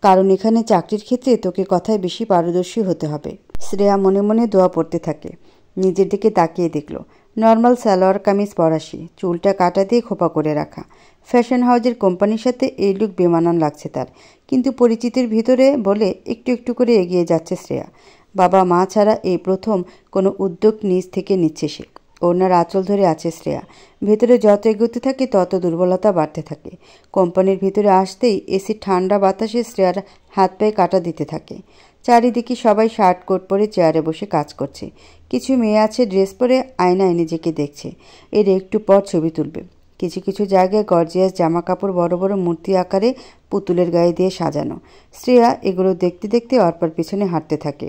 কারণ এখানে চাকরির ক্ষেত্রে তোকে কথায় বেশি পারদর্শী হতে হবে। শ্রেয়া মনে মনে দোয়া পড়তে থাকে। নিজের দিকে তাকিয়ে দেখল, নর্মাল সালোয়ার কামিজ পরাশি, চুলটা কাটা দিয়ে খোপা করে রাখা। ফ্যাশন হাউজের কোম্পানির সাথে এই লুক বেমানান লাগছে তার, কিন্তু পরিচিতির ভিতরে বলে একটু একটু করে এগিয়ে যাচ্ছে শ্রেয়া। বাবা মা ছাড়া এই প্রথম কোনো উদ্যোগ নিজ থেকে নিচ্ছে সে। ওনার আঁচল ধরে আছে শ্রেয়া। ভেতরে যত এগোতে থাকে তত দুর্বলতা বাড়তে থাকে। কোম্পানির ভিতরে আসতেই এসির ঠান্ডা বাতাসে শ্রেয়ার হাত পায়ে কাটা দিতে থাকে। চারিদিকে সবাই শার্ট কোট পরে চেয়ারে বসে কাজ করছে। কিছু মেয়ে আছে ড্রেস পরে আয়নায় নিজেকে দেখছে, এর একটু পর ছবি তুলবে। কিছু কিছু জায়গায় গর্জিয়াস জামা কাপড় বড় বড় মূর্তি আকারে পুতুলের গায়ে দিয়ে সাজানো। শ্রেয়া এগুলো দেখতে দেখতে অর্পার পিছনে হাঁটতে থাকে।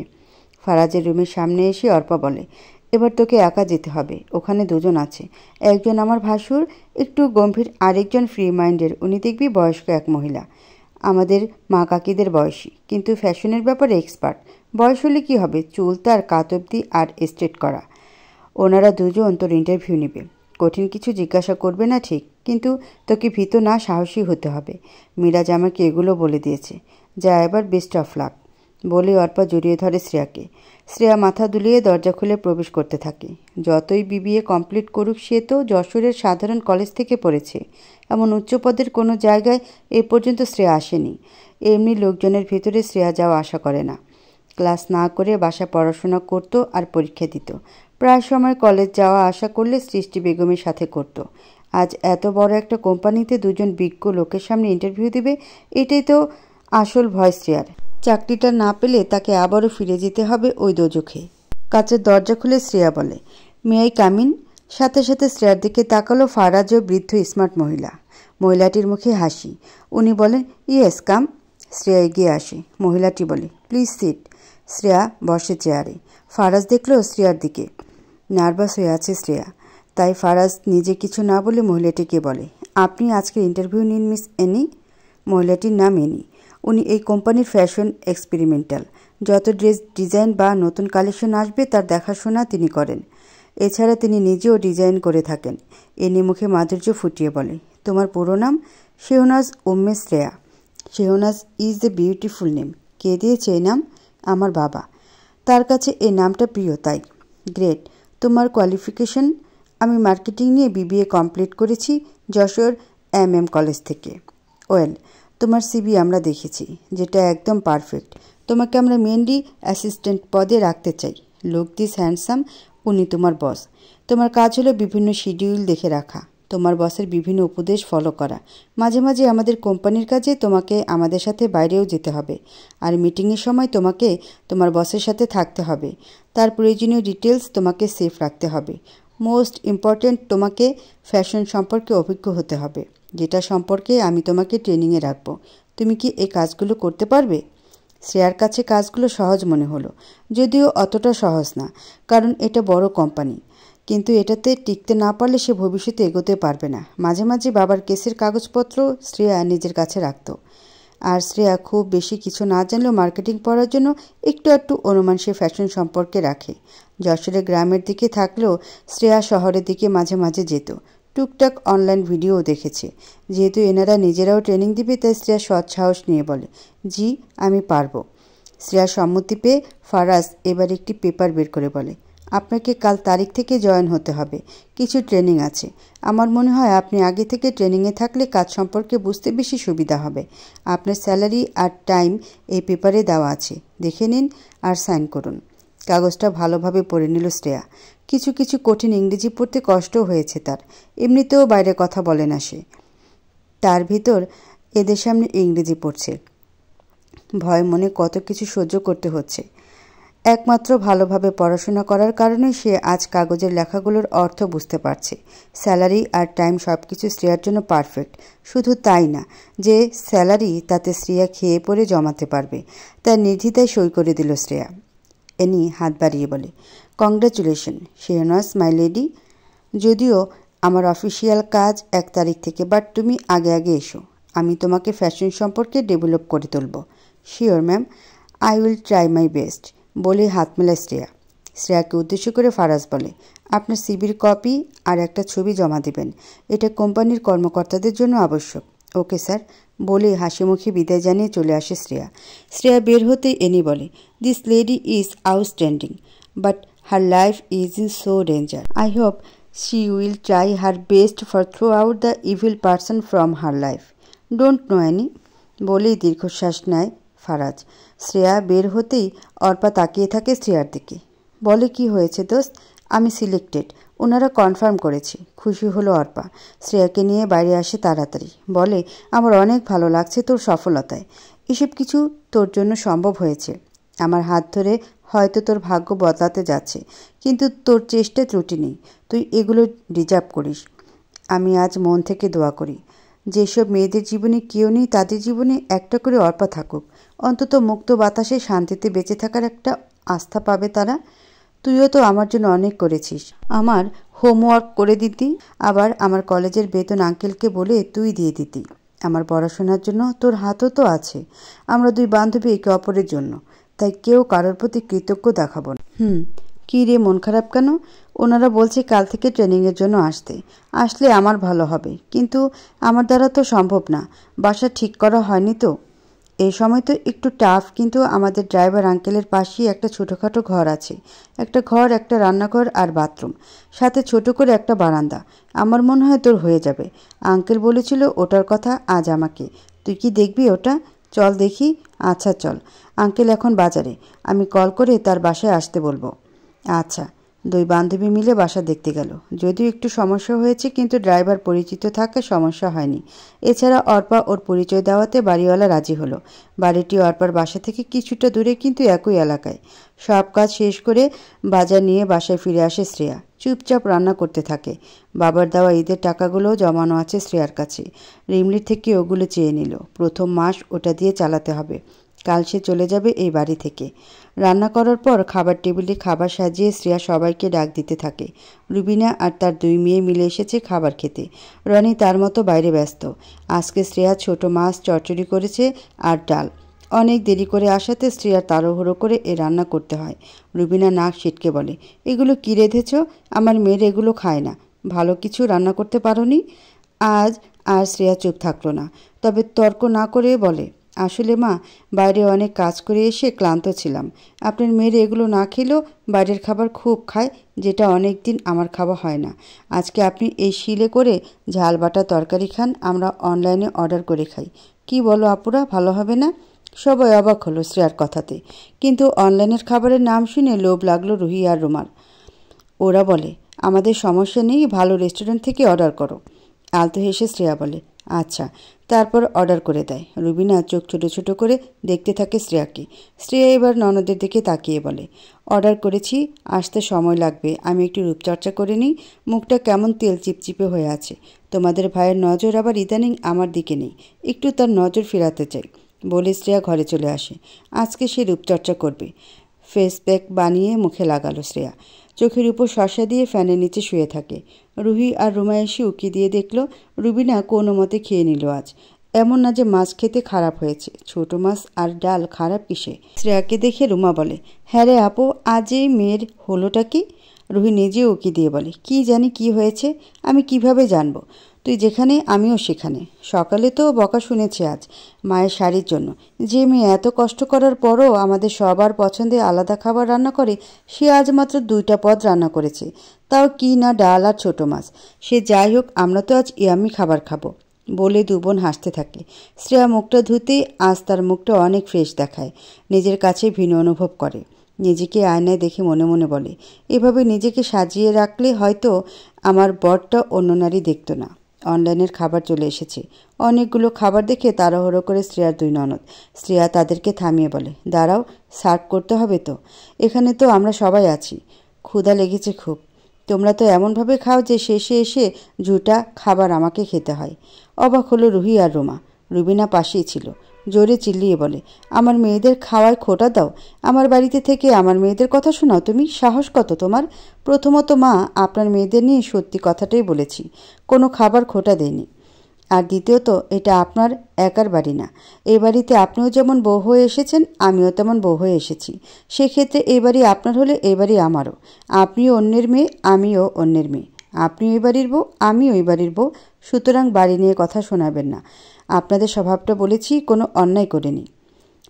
ফারাজের রুমের সামনে এসে অর্পা বলে, এবার তোকে একা যেতে হবে, ওখানে দুজন আছে। একজন আমার ভাসুর, একটু গম্ভীর, আরেকজন ফ্রি মাইন্ডের, উনি দেখবি বয়স্ক এক মহিলা, আমাদের মা কাকিদের বয়সী, কিন্তু ফ্যাশনের ব্যাপারে এক্সপার্ট। বয়স হলে কী হবে, চুল তার কাত অবধি আর স্ট্রেট করা। ওনারা দুজন তোর ইন্টারভিউ নেবে। কঠিন কিছু জিজ্ঞাসা করবে না ঠিক, কিন্তু তোকে ভীত না সাহসী হতে হবে। মিরাজ আমাকে এগুলো বলে দিয়েছে। যা এবার বেস্ট অফ লাক। বলে অর্পা জড়িয়ে ধরে শ্রেয়াকে। শ্রেয়া মাথা দুলিয়ে দরজা খুলে প্রবেশ করতে থাকে। যতই বিবিএ কমপ্লিট করুক, সে তো যশোরের সাধারণ কলেজ থেকে পড়েছে। এমন উচ্চ পদের কোনো জায়গায় এ পর্যন্ত শ্রেয়া আসেনি। এমনি লোকজনের ভেতরে শ্রেয়া যাওয়া আশা করে না। ক্লাস না করে বাসা পড়াশোনা করত আর পরীক্ষা দিত। প্রায় সময় কলেজ যাওয়া আসা করলে সৃষ্টি বেগমের সাথে করত। আজ এত বড় একটা কোম্পানিতে দুজন বিজ্ঞ লোকের সামনে ইন্টারভিউ দিবে, এটাই তো আসল ভয় শ্রেয়ার। চাকরিটা না পেলে তাকে আবারও ফিরে যেতে হবে ওই দোজখে। কাচের দরজা খুলে শ্রেয়া বলে, মে আই কাম ইন? সাথে সাথে শ্রেয়ার দিকে তাকালো ফারাজ ও বৃদ্ধ স্মার্ট মহিলা। মহিলাটির মুখে হাসি। উনি বলেন, ইয়েস কাম। শ্রেয়া এগিয়ে আসে। মহিলাটি বলে, প্লিজ সিট। শ্রেয়া বসে চেয়ারে। ফারাজ দেখল শ্রেয়ার দিকে। নার্ভাস হয়ে আছে শ্রেয়া। তাই ফারাজ নিজে কিছু না বলে মহিলাটিকে বলে, আপনি আজকে ইন্টারভিউ নিন মিস এনি। মহিলাটির নাম এনি। উনি এই কোম্পানির ফ্যাশন এক্সপেরিমেন্টাল। যত ড্রেস ডিজাইন বা নতুন কালেকশন আসবে তার দেখাশোনা তিনি করেন। এছাড়া তিনি নিজেও ডিজাইন করে থাকেন। এনি মুখে মাধুর্য ফুটিয়ে বলে, তোমার পুরো নাম? Shehnaz Umme Shreya. Shehnaz is a beautiful name. কে দিয়েছে এই নাম? আমার বাবা। তার কাছে এই নামটা প্রিয়, তাই। গ্রেট। তোমার কোয়ালিফিকেশন? আমি মার্কেটিং নিয়ে বিবিএ কমপ্লিট করেছি যশোর কলেজ থেকে। ওয়েল, তোমার সিভি আমরা দেখেছি, যেটা একদম পারফেক্ট। তোমাকে আমরা মেনলি অ্যাসিস্ট্যান্ট পদে রাখতে চাই। Look this handsome. উনি তোমার বস। তোমার কাজ হলো বিভিন্ন শিডিউল দেখে রাখা, তোমার বসের বিভিন্ন উপদেশ ফলো করা। মাঝে মাঝে আমাদের কোম্পানির কাজে তোমাকে আমাদের সাথে বাইরেও যেতে হবে। আর মিটিংয়ের সময় তোমাকে তোমার বসের সাথে থাকতে হবে। তার প্রয়োজনীয় ডিটেলস তোমাকে সেফ রাখতে হবে। মোস্ট ইম্পর্ট্যান্ট, তোমাকে ফ্যাশন সম্পর্কে অভিজ্ঞ হতে হবে, যেটা সম্পর্কে আমি তোমাকে ট্রেনিংয়ে রাখবো। তুমি কি এই কাজগুলো করতে পারবে? শ্রেয়ার কাছে কাজগুলো সহজ মনে হলো, যদিও অতটা সহজ না, কারণ এটা বড় কোম্পানি। কিন্তু এটাতে টিকতে না পারলে সে ভবিষ্যতে এগোতে পারবে না। মাঝে মাঝে বাবার কেসের কাগজপত্র শ্রেয়া নিজের কাছে রাখত। আর শ্রেয়া খুব বেশি কিছু না জানলেও মার্কেটিং পড়ার জন্য একটু একটু অনুমান সে ফ্যাশন সম্পর্কে রাখে। যশোরে গ্রামের দিকে থাকলেও শ্রেয়া শহরের দিকে মাঝে মাঝে যেত। টুকটাক অনলাইন ভিডিও দেখেছে। যেহেতু এনারা নিজেরাও ট্রেনিং দিবে, তাই শ্রেয়া সৎসাহস নিয়ে বলে, জি আমি পারবো। শ্রেয়া সম্মতি পেয়ে ফারাজ এবার একটি পেপার বের করে বলে, আপনাকে কাল তারিখ থেকে জয়েন হতে হবে। কিছু ট্রেনিং আছে। আমার মনে হয় আপনি আগে থেকে ট্রেনিংয়ে থাকলে কাজ সম্পর্কে বুঝতে বেশি সুবিধা হবে। আপনার স্যালারি আর টাইম এই পেপারে দেওয়া আছে, দেখে নিন আর সাইন করুন। কাগজটা ভালোভাবে পড়ে নিল শ্রেয়া। কিছু কিছু কঠিন ইংরেজি পড়তে কষ্টও হয়েছে তার। এমনিতেও বাইরে কথা বলে না সে, তার ভিতর এদের সামনে ইংরেজি পড়ছে। ভয় মনে কত কিছু সহ্য করতে হচ্ছে। একমাত্র ভালোভাবে পড়াশোনা করার কারণে সে আজ কাগজের লেখাগুলোর অর্থ বুঝতে পারছে। স্যালারি আর টাইম সব কিছু শ্রেয়ার জন্য পারফেক্ট। শুধু তাই না, যে স্যালারি তাতে শ্রেয়া খেয়ে পড়ে জমাতে পারবে। তার নির্দ্বিধায় সই করে দিল শ্রেয়া। এনি হাত বাড়িয়ে বলে, কংগ্রাচুলেশন শেহনাজ মাই লেডি। যদিও আমার অফিসিয়াল কাজ 1 তারিখ থেকে, বাট তুমি আগে আগে এসো। আমি তোমাকে ফ্যাশন সম্পর্কে ডেভেলপ করে তুলব। Sure ma'am, I will try my best. বলে হাত মেলায় শ্রেয়া। শ্রেয়াকে উদ্দেশ্য করে ফারাজ বলে, আপনার সিভির কপি আর একটা ছবি জমা দেবেন। এটা কোম্পানির কর্মকর্তাদের জন্য আবশ্যক। Okay sir. বলে হাসিমুখে বিদায় জানিয়ে চলে আসে শ্রেয়া। শ্রেয়া বের হতেই এনি বলে, this lady is outstanding, but her life is in so danger. I hope she will try her best for throw out the evil person from her life. Don't know any. বলেই দীর্ঘশ্বাস নেয় ফারাজ। শ্রেয়া বের হতেই অর্পা তাকিয়ে থাকে শ্রেয়ার দিকে। বলে, কি হয়েছে দোস্ত? আমি সিলেক্টেড, ওনারা কনফার্ম করেছে। খুশি হলো অর্পা। শ্রেয়াকে নিয়ে বাইরে আসে তাড়াতাড়ি। বলে, আমার অনেক ভালো লাগছে তোর সফলতায়। এসব কিছু তোর জন্য সম্ভব হয়েছে। আমার হাত ধরে হয়তো তোর ভাগ্য বদলাতে যাচ্ছে, কিন্তু তোর চেষ্টায় ত্রুটি নেই। তুই এগুলো ডিজার্ভ করিস। আমি আজ মন থেকে দোয়া করি, যেসব মেয়েদের জীবনে কেউ নেই তাদের জীবনে একটা করে অর্পা থাকুক। অন্তত মুক্ত বাতাসে শান্তিতে বেঁচে থাকার একটা আস্থা পাবে তারা। তুইও তো আমার জন্য অনেক করেছিস। আমার হোমওয়ার্ক করে দিতি, আবার আমার কলেজের বেতন আঙ্কেলকে বলে তুই দিয়ে দিতি। আমার পড়াশোনার জন্য তোর হাতও তো আছে। আমরা 2 বান্ধবী একে অপরের জন্য, তাই কেউ কারোর প্রতি কৃতজ্ঞ দেখাবো না। কী রে, মন খারাপ কেন? ওনারা বলছে কাল থেকে ট্রেনিংয়ের জন্য আসলে আমার ভালো হবে, কিন্তু আমার দ্বারা তো সম্ভব না। বাসা ঠিক করা হয়নি তো। এই সময় তো একটু টাফ, কিন্তু আমাদের ড্রাইভার আঙ্কেলের পাশেই একটা ছোটোখাটো ঘর আছে। একটা ঘর, একটা রান্নাঘর আর বাথরুম, সাথে ছোট করে একটা বারান্দা। আমার মনে হয় তোর হয়ে যাবে। আঙ্কেল বলেছিল ওটার কথা আজ আমাকে। তুই কি দেখবি ওটা? চল দেখি। আচ্ছা চল। আঙ্কেল এখন বাজারে, আমি কল করে তার বাসায় আসতে বলবো। আচ্ছা। দুই বান্ধবী মিলে বাসা দেখতে গেল। যদিও একটু সমস্যা হয়েছে, কিন্তু ড্রাইভার পরিচিত থাকে, সমস্যা হয়নি। এছাড়া অর্পা ওর পরিচয় দেওয়াতে বাড়িওয়ালা রাজি হলো। বাড়িটি অর্পার বাসা থেকে কিছুটা দূরে, কিন্তু একই এলাকায়। সব কাজ শেষ করে বাজার নিয়ে বাসায় ফিরে আসে শ্রেয়া। চুপচাপ রান্না করতে থাকে। বাবার দেওয়া ঈদের টাকাগুলোও জমানো আছে শ্রেয়ার কাছে। রিমলির থেকে ওগুলো চেয়ে নিল। প্রথম মাস ওটা দিয়ে চালাতে হবে। কাল সে চলে যাবে এই বাড়ি থেকে। রান্না করার পর খাবার টেবিলে খাবার সাজিয়ে শ্রেয়া সবাইকে ডাক দিতে থাকে। রুবিনা আর তার দুই মেয়ে মিলে এসেছে খাবার খেতে। রনি তার মতো বাইরে ব্যস্ত। আজকে শ্রেয়া ছোট মাছ চচ্চড়ি করেছে আর ডাল। অনেক দেরি করে আসাতে শ্রেয়ার তাড়াহুড়ো করে এ রান্না করতে হয়। রুবিনা নাক সিটকে বলে, এগুলো কী রেঁধেছ? আমার মেয়ের এগুলো খায় না। ভালো কিছু রান্না করতে পারোনি? আজ আর শ্রেয়া চুপ থাকলো না, তবে তর্ক না করে বলে, আসলে মা, বাইরে অনেক কাজ করে এসে ক্লান্ত ছিলাম। আপনার মেয়ের এগুলো না খেলেও বাইরের খাবার খুব খায়, যেটা অনেক দিন আমার খাওয়া হয় না। আজকে আপনি এই শিলে করে ঝাল বাটা তরকারি খান, আমরা অনলাইনে অর্ডার করে খাই। কি বলো আপুরা, ভালো হবে না? সবাই অবাক হলো শ্রেয়ার কথাতে, কিন্তু অনলাইনের খাবারের নাম শুনে লোভ লাগলো রুহি আর রুমার। ওরা বলে, আমাদের সমস্যা নেই, ভালো রেস্টুরেন্ট থেকে অর্ডার করো। আলতো হেসে শ্রেয়া বলে, আচ্ছা। তারপর অর্ডার করে দেয়। রুবিনা চোখ ছোটো ছোটো করে দেখতে থাকে শ্রেয়াকে। শ্রেয়া এবার ননদের দিকে তাকিয়ে বলে, অর্ডার করেছি, আসতে সময় লাগবে। আমি একটু রূপচর্চা করে নিই, মুখটা কেমন তেল চিপচিপে হয়ে আছে। তোমাদের ভাইয়ের নজর আবার ইদানিং আমার দিকে নেই, একটু তার নজর ফেরাতে চাই বলে শ্রেয়া ঘরে চলে আসে। আজকে সে রূপচর্চা করবে। ফেস প্যাক বানিয়ে মুখে লাগালো শ্রেয়া। চোখের উপর শসা দিয়ে ফ্যানের নিচে শুয়ে থাকে। রুহি আর রুমা এসে উকি দিয়ে দেখল রুবিনা কোনো মতে খেয়ে নিল আজ। এমন না যে মাছ খেতে খারাপ হয়েছে, ছোট মাছ আর ডাল খারাপ কিসে? শ্রেয়াকে দেখে রুমা বলে, হ্যাঁ রে আপু, আজ এই মেয়ের হলোটা কি? রুহি নিজেও উকি দিয়ে বলে, কি জানি কি হয়েছে, আমি কিভাবে জানবো? তুই যেখানে আমিও সেখানে। সকালে তো বকা শুনেছি আজ মায়ের শাড়ির জন্য। যে মেয়ে এত কষ্ট করার পরও আমাদের সবার পছন্দে আলাদা খাবার রান্না করে, সে আজ মাত্র 2টা পদ রান্না করেছে, তাও কি না ডাল আর ছোট মাছ। সে যাই হোক, আমরা তো আজ ইয়াম্মি খাবার খাবো বলে দু বোন হাসতে থাকে। শ্রেয়া মুখটা ধুতেই আজ তার মুখটা অনেক ফ্রেশ দেখায়। নিজের কাছে ভিন্ন অনুভব করে। নিজেকে আয়নায় দেখে মনে মনে বলে, এভাবে নিজেকে সাজিয়ে রাখলে হয়তো আমার বরটা অন্য নারী দেখত না। অনলাইনের খাবার চলে এসেছে। অনেকগুলো খাবার দেখে তাড়াহুড়ো করে শ্রেয়ার দুই ননদ। শ্রেয়া তাদেরকে থামিয়ে বলে, দাঁড়াও, সার্ভ করতে হবে তো। এখানে তো আমরা সবাই আছি, ক্ষুধা লেগেছে খুব। তোমরা তো এমনভাবে খাও যে শেষে এসে ঝুটা খাবার আমাকে খেতে হয়। অবাক হলো রুহি আর রুমা। রুবিনা পাশেই ছিল। জোরে চিল্লিয়ে বলে, আমার মেয়েদের খাওয়ায় খোটা দাও? আমার বাড়িতে থেকে আমার মেয়েদের কথা শোনাও তুমি? সাহস কত তোমার? প্রথমত মা, আপনার মেয়েদের নিয়ে সত্যি কথাটাই বলেছি, কোনো খাবার খোটা দেয়নি। আর দ্বিতীয়ত, এটা আপনার একার বাড়ি না। এই বাড়িতে আপনিও যেমন বউ হয়ে এসেছেন, আমিও তেমন বউ হয়ে এসেছি। সেক্ষেত্রে এই বাড়ি আপনার হলে এই বাড়ি আমারও। আপনিও অন্যের মেয়ে, আমিও অন্যের মেয়ে। আপনি ওই বাড়ির বউ, আমি ওই বাড়ির বউ। সুতরাং বাড়ি নিয়ে কথা শোনাবেন না। আপনাদের স্বভাবটা বলেছি, কোনো অন্যায় করিনি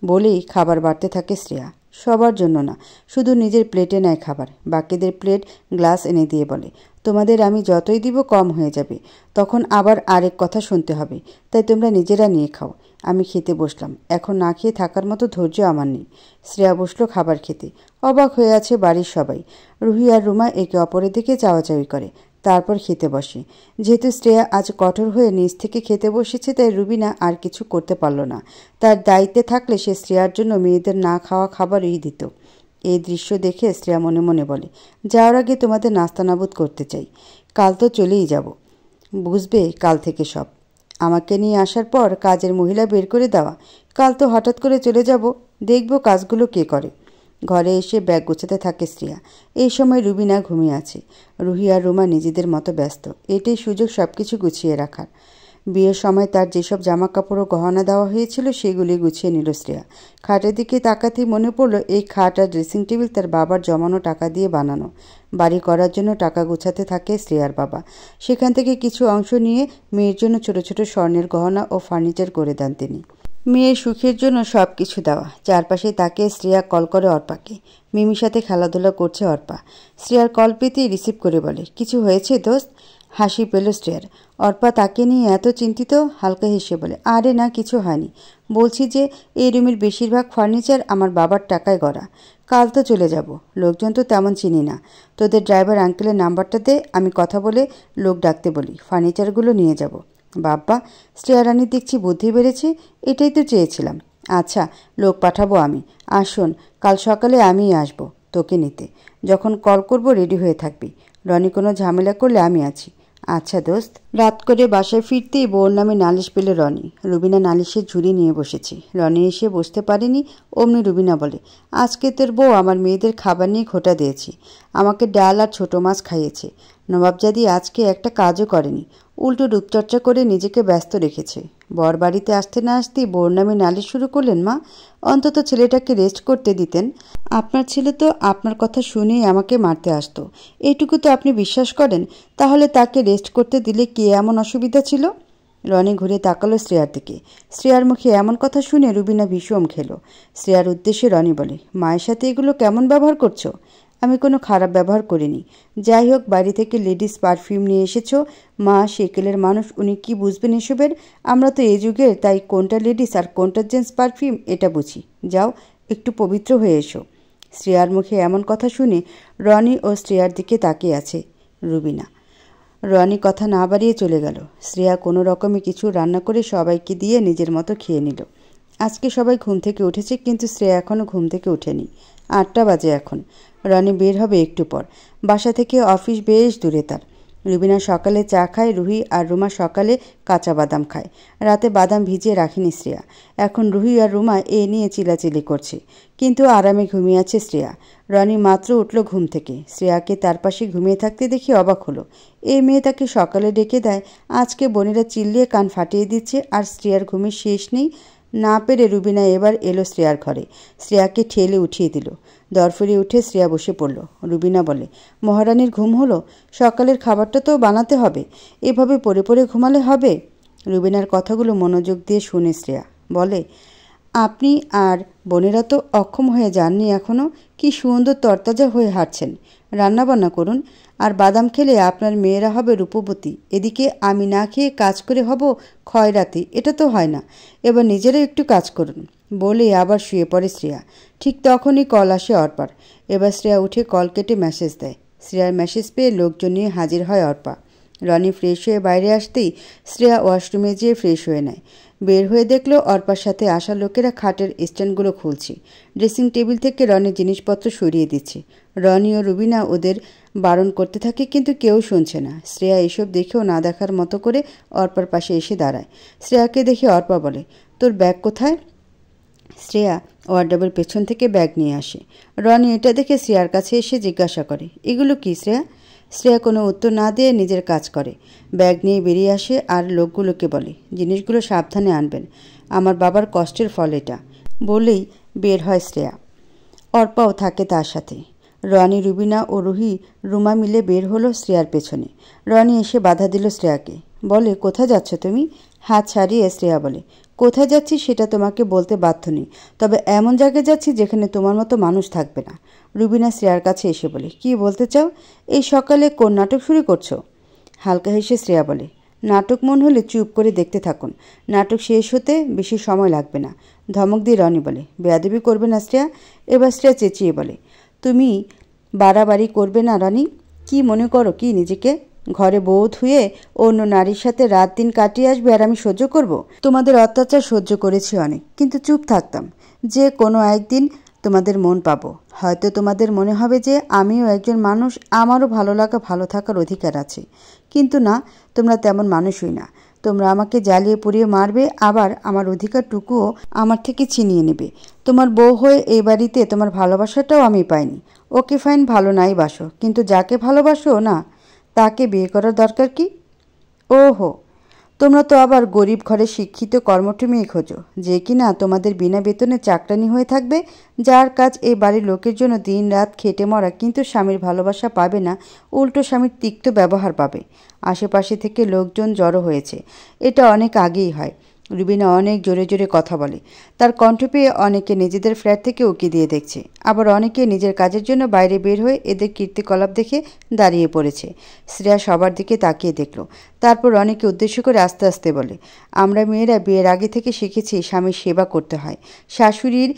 বলেই খাবার বাড়তে থাকে শ্রেয়া। সবার জন্য না, শুধু নিজের প্লেটে নেয় খাবার। বাকিদের প্লেট গ্লাস এনে দিয়ে বলে, তোমাদের আমি যতই দিব কম হয়ে যাবে, তখন আবার আরেক কথা শুনতে হবে, তাই তোমরা নিজেরা নিয়ে খাও। আমি খেতে বসলাম, এখন না খেয়ে থাকার মতো ধৈর্য আমার নেই। শ্রেয়া বসলো খাবার খেতে। অবাক হয়ে আছে বাড়ির সবাই। রুহি আর রুমা একে অপরের দিকে চাওয়াচাওয়ি করে, তারপর খেতে বসে। যেহেতু শ্রেয়া আজ কঠোর হয়ে নিজ থেকে খেতে বসেছে, তাই রুবিনা আর কিছু করতে পারল না। তার দায়িত্বে থাকলে সে শ্রেয়ার জন্য মেয়েদের না খাওয়া খাবারই দিত। এই দৃশ্য দেখে শ্রেয়া মনে মনে বলে, যাওয়ার আগে তোমাদের নাস্তানাবুদ করতে চাই। কাল তো চলেই যাব, বুঝবে কাল থেকে সব। আমাকে নিয়ে আসার পর কাজের মহিলা বের করে দেওয়া। কাল তো হঠাৎ করে চলে যাব, দেখব কাজগুলো কে করে। ঘরে এসে ব্যাগ গোছাতে থাকে শ্রেয়া। এই সময় রুবিনা ঘুমিয়ে আছে। রুহি আর রুমা নিজেদের মতো ব্যস্ত। এটাই সুযোগ সব কিছু গুছিয়ে রাখার। বিয়ের সময় তার যেসব জামা কাপড় ও গহনা দেওয়া হয়েছিল সেগুলি গুছিয়ে নিল শ্রেয়া। খাটের দিকে তাকাতেই মনে পড়ল এই খাট আর ড্রেসিং টেবিল তার বাবার জমানো টাকা দিয়ে বানানো। বাড়ি করার জন্য টাকা গুছাতে থাকে শ্রেয়ার বাবা। সেখান থেকে কিছু অংশ নিয়ে মেয়ের জন্য ছোট ছোট স্বর্ণের গহনা ও ফার্নিচার করে দেন তিনি। মেয়ের সুখের জন্য সব কিছু দেওয়া। চারপাশে তাকে শ্রেয়া কল করে অর্পাকে। মিমির সাথে খেলাধুলা করছে অর্পা। শ্রেয়ার কল পেতেই রিসিভ করে বলে, কিছু হয়েছে দোস্ত? হাসি পেল শ্রেয়ার। অর্পা তাকে নিয়ে এত চিন্তিত, হালকা হেসে বলে, আরে না, কিছু হয়নি। বলছি যে এই রুমের বেশিরভাগ ফার্নিচার আমার বাবার টাকায় গড়া। কাল তো চলে যাব, লোকজন তো তেমন চিনি না। তোদের ড্রাইভার আঙ্কেলের নাম্বারটা দে, আমি কথা বলে লোক ডাকতে বলি, ফার্নিচারগুলো নিয়ে যাব। বাব্বা, শ্রেয়া রানীর দেখছি বুদ্ধি বেড়েছে, এটাই তো চেয়েছিলাম। আচ্ছা, লোক পাঠাবো আমি। আর শোন, কাল সকালে আমিই আসবো তোকে নিতে। যখন কল করব রেডি হয়ে থাকবি। রনি কোনো ঝামেলা করলে আমি আছি। আচ্ছা দোস্ত। রাত করে বাসায় ফিরতেই বউর নামে নালিশ পেল রনি। রুবিনা নালিশের ঝুড়ি নিয়ে বসেছে। রনি এসে বসতে পারেনি, অমনি রুবিনা বলে, আজকে তোর বউ আমার মেয়েদের খাবার নিয়ে খোঁটা দিয়েছে। আমাকে ডাল আর ছোটো মাছ খাইয়েছে। নবাবজাদি আজকে একটা কাজও করেনি, উল্টো রূপচর্চা করে নিজেকে ব্যস্ত রেখেছে। বর বাড়িতে আসতে না আসতেই বউর নামে নালিশ শুরু করলেন। মা, অন্তত ছেলেটাকে রেস্ট করতে দিতেন। আপনার ছেলে তো আপনার কথা শুনেই আমাকে মারতে আসতো, এইটুকু তো আপনি বিশ্বাস করেন? তাহলে তাকে রেস্ট করতে দিলে কি এমন অসুবিধা ছিল? রনি ঘুরে তাকালো শ্রেয়ার দিকে। শ্রেয়ার মুখে এমন কথা শুনে রুবিনা ভীষণ খেলো। শ্রেয়ার উদ্দেশ্যে রনি বলে, মায়ের সাথে এগুলো কেমন ব্যবহার করছো? আমি কোনো খারাপ ব্যবহার করিনি। যাই হোক, বাড়ি থেকে লেডিস পারফিউম নিয়ে এসেছো। মা সেকেলের মানুষ, উনি কি বুঝবেন এসবের? আমরা তো এই যুগের, তাই কোনটা লেডিস আর কোনটা জেন্টস পারফিউম এটা বুঝি। যাও, একটু পবিত্র হয়ে এসো। শ্রেয়ার মুখে এমন কথা শুনে রনি ও শ্রেয়ার দিকে তাকিয়ে আছে রুবিনা। রনি কথা না বাড়িয়ে চলে গেল। শ্রেয়া কোনো রকমে কিছু রান্না করে সবাইকে দিয়ে নিজের মতো খেয়ে নিল। আজকে সবাই ঘুম থেকে উঠেছে, কিন্তু শ্রেয়া এখনও ঘুম থেকে ওঠেনি। 8টা বাজে এখন। রনি বের হবে একটু পর। বাসা থেকে অফিস বেশ দূরে তার। রুবিনা সকালে চা খায়, রুহি আর রুমা সকালে কাঁচা বাদাম খায়। রাতে বাদাম ভিজিয়ে রাখেনি শ্রেয়া। এখন রুহি আর রুমা এ নিয়ে চিলাচিলি করছে, কিন্তু আরামে ঘুমিয়ে আছে শ্রেয়া। রনি মাত্র উঠল ঘুম থেকে। শ্রেয়াকে তার পাশে ঘুমিয়ে থাকতে দেখে অবাক হলো। এই মেয়ে তাকে সকালে ডেকে দেয়, আজকে বোনেরা চিল্লিয়ে কান ফাটিয়ে দিচ্ছে, আর শ্রেয়ার ঘুমের শেষ নেই। না পেরে রুবিনা এবার এলো শ্রেয়ার ঘরে। শ্রেয়াকে ঠেলে উঠিয়ে দিল। দরফুরে উঠে শ্রেয়া বসে পড়ল। রুবিনা বলে, মহারানীর ঘুম হলো? সকালের খাবারটা তো বানাতে হবে, এভাবে পড়ে পড়ে ঘুমালে হবে? রুবিনার কথাগুলো মনোযোগ দিয়ে শুনে শ্রেয়া বলে, আপনি আর বোনেরা তো অক্ষম হয়ে যাননি এখনও। কি সুন্দর তরতাজা হয়ে হাঁটছেন। রান্নাবান্না করুন, আর বাদাম খেলে আপনার মেয়েরা হবে রূপবতী। এদিকে আমি না খেয়ে কাজ করে হব খয়রাতি, এটা তো হয় না। এবার নিজেরা একটু কাজ করুন। বলে আবার শুয়ে পড়ে শ্রেয়া। ঠিক তখনই কল আসে অর্পার। এবার শ্রেয়া উঠে কল কেটে মেসেজ দেয়। শ্রেয়ার মেসেজ পেয়ে লোকজন নিয়ে হাজির হয় অর্পা। রনি ফ্রেশ হয়ে বাইরে আসতেই শ্রেয়া ওয়াশরুমে যেয়ে ফ্রেশ হয়ে নেয়। বের হয়ে দেখলো অর্পার সাথে আসা লোকেরা খাটের স্ট্যান্ডগুলো খুলছে। ড্রেসিং টেবিল থেকে রনির জিনিসপত্র সরিয়ে দিচ্ছে। রনি ও রুবিনা ওদের বারণ করতে থাকে, কিন্তু কেউ শুনছে না। শ্রেয়া এসব দেখেও না দেখার মতো করে অর্পার পাশে এসে দাঁড়ায়। শ্রেয়াকে দেখে অর্পা বলে, তোর ব্যাগ কোথায়? শ্রেয়া ওয়ার্ডরোবের পেছন থেকে ব্যাগ নিয়ে আসে। রনি এটা দেখে শ্রেয়ার কাছে এসে জিজ্ঞাসা করে, এগুলো কি শ্রেয়া? শ্রেয়া কোনো উত্তর না দিয়ে নিজের কাজ করে। ব্যাগ নিয়ে বেরিয়ে আসে আর লোকগুলোকে বলে, জিনিসগুলো সাবধানে আনবেন, আমার বাবার কষ্টের ফল এটা। বলেই বের হয় শ্রেয়া। অর্পাও থাকে তার সাথে। রনি, রুবিনা ও রুমা মিলে বের হলো শ্রেয়ার পেছনে। রনি এসে বাধা দিল শ্রেয়াকে। বলে, কোথায় যাচ্ছ তুমি? হাত ছাড়িয়ে শ্রেয়া বলে, কোথায় যাচ্ছি সেটা তোমাকে বলতে বাধ্য নেই, তবে এমন জায়গায় যাচ্ছি যেখানে তোমার মতো মানুষ থাকবে না। রুবিনা শ্রেয়ার কাছে এসে বলে, কি বলতে চাও? এই সকালে কোন নাটক শুরু করছো? হালকা হেসে শ্রেয়া বলে, নাটক মন হলে চুপ করে দেখতে থাকুন, নাটক শেষ হতে বেশি সময় লাগবে না। ধমক দিয়ে রনি বলে, বেয়াদবি করবে না শ্রেয়া? এবার শ্রেয়া চেঁচিয়ে বলে, তুমি বাড়াবাড়ি করবে না রনি? কি মনে করো কি নিজেকে? ঘরে বউ ধুয়ে অন্য নারীর সাথে রাত দিন কাটিয়ে আসবে আর আমি সহ্য করব? তোমাদের অত্যাচার সহ্য করেছি অনেক, কিন্তু চুপ থাকতাম। যে কোনো একদিন তোমাদের মন পাবো। হয়তো তোমাদের মনে হবে যে আমিও একজন মানুষ, আমারও ভালো লাগা ভালো থাকার অধিকার আছে। কিন্তু না, তোমরা তেমন মানুষই না। তোমরা আমাকে জ্বালিয়ে পুড়িয়ে মারবে, আবার আমার অধিকারটুকুও আমার থেকে ছিনিয়ে নেবে। তোমার বউ হয়ে এই বাড়িতে তোমার ভালোবাসাটাও আমি পাইনি। ওকে ফাইন, ভালো নাই বাসো, কিন্তু যাকে ভালোবাসো না তাকে বিয়ে করার দরকার কি? ওহো, তোমরা তো আবার গরিব ঘরে শিক্ষিত কর্মঠ মেয়ে খোঁজো, যে কিনা তোমাদের বিনা বেতনে চাকরানি হয়ে থাকবে, যার কাজ এই বাড়ির লোকের জন্য দিন রাত খেটে মরা, কিন্তু স্বামীর ভালোবাসা পাবে না, উল্টো স্বামীর তিক্ত ব্যবহার পাবে। আশেপাশে থেকে লোকজন জড়ো হয়েছে, এটা অনেক আগেই হয়। রুবিনা অনেক জোরে জোরে কথা বলে। তার কণ্ঠ পেয়ে অনেকে নিজেদের ফ্ল্যাট থেকে উকি দিয়ে দেখছে, আবার অনেকে নিজের কাজের জন্য বাইরে বের হয়ে এদের কীর্তিকলাপ দেখে দাঁড়িয়ে পড়েছে। শ্রেয়া সবার দিকে তাকিয়ে দেখল, তারপর অনেকে উদ্দেশ্য করে আস্তে আস্তে বলে, আমরা মেয়েরা বিয়ের আগে থেকে শিখেছি স্বামীর সেবা করতে হয়, শাশুড়ির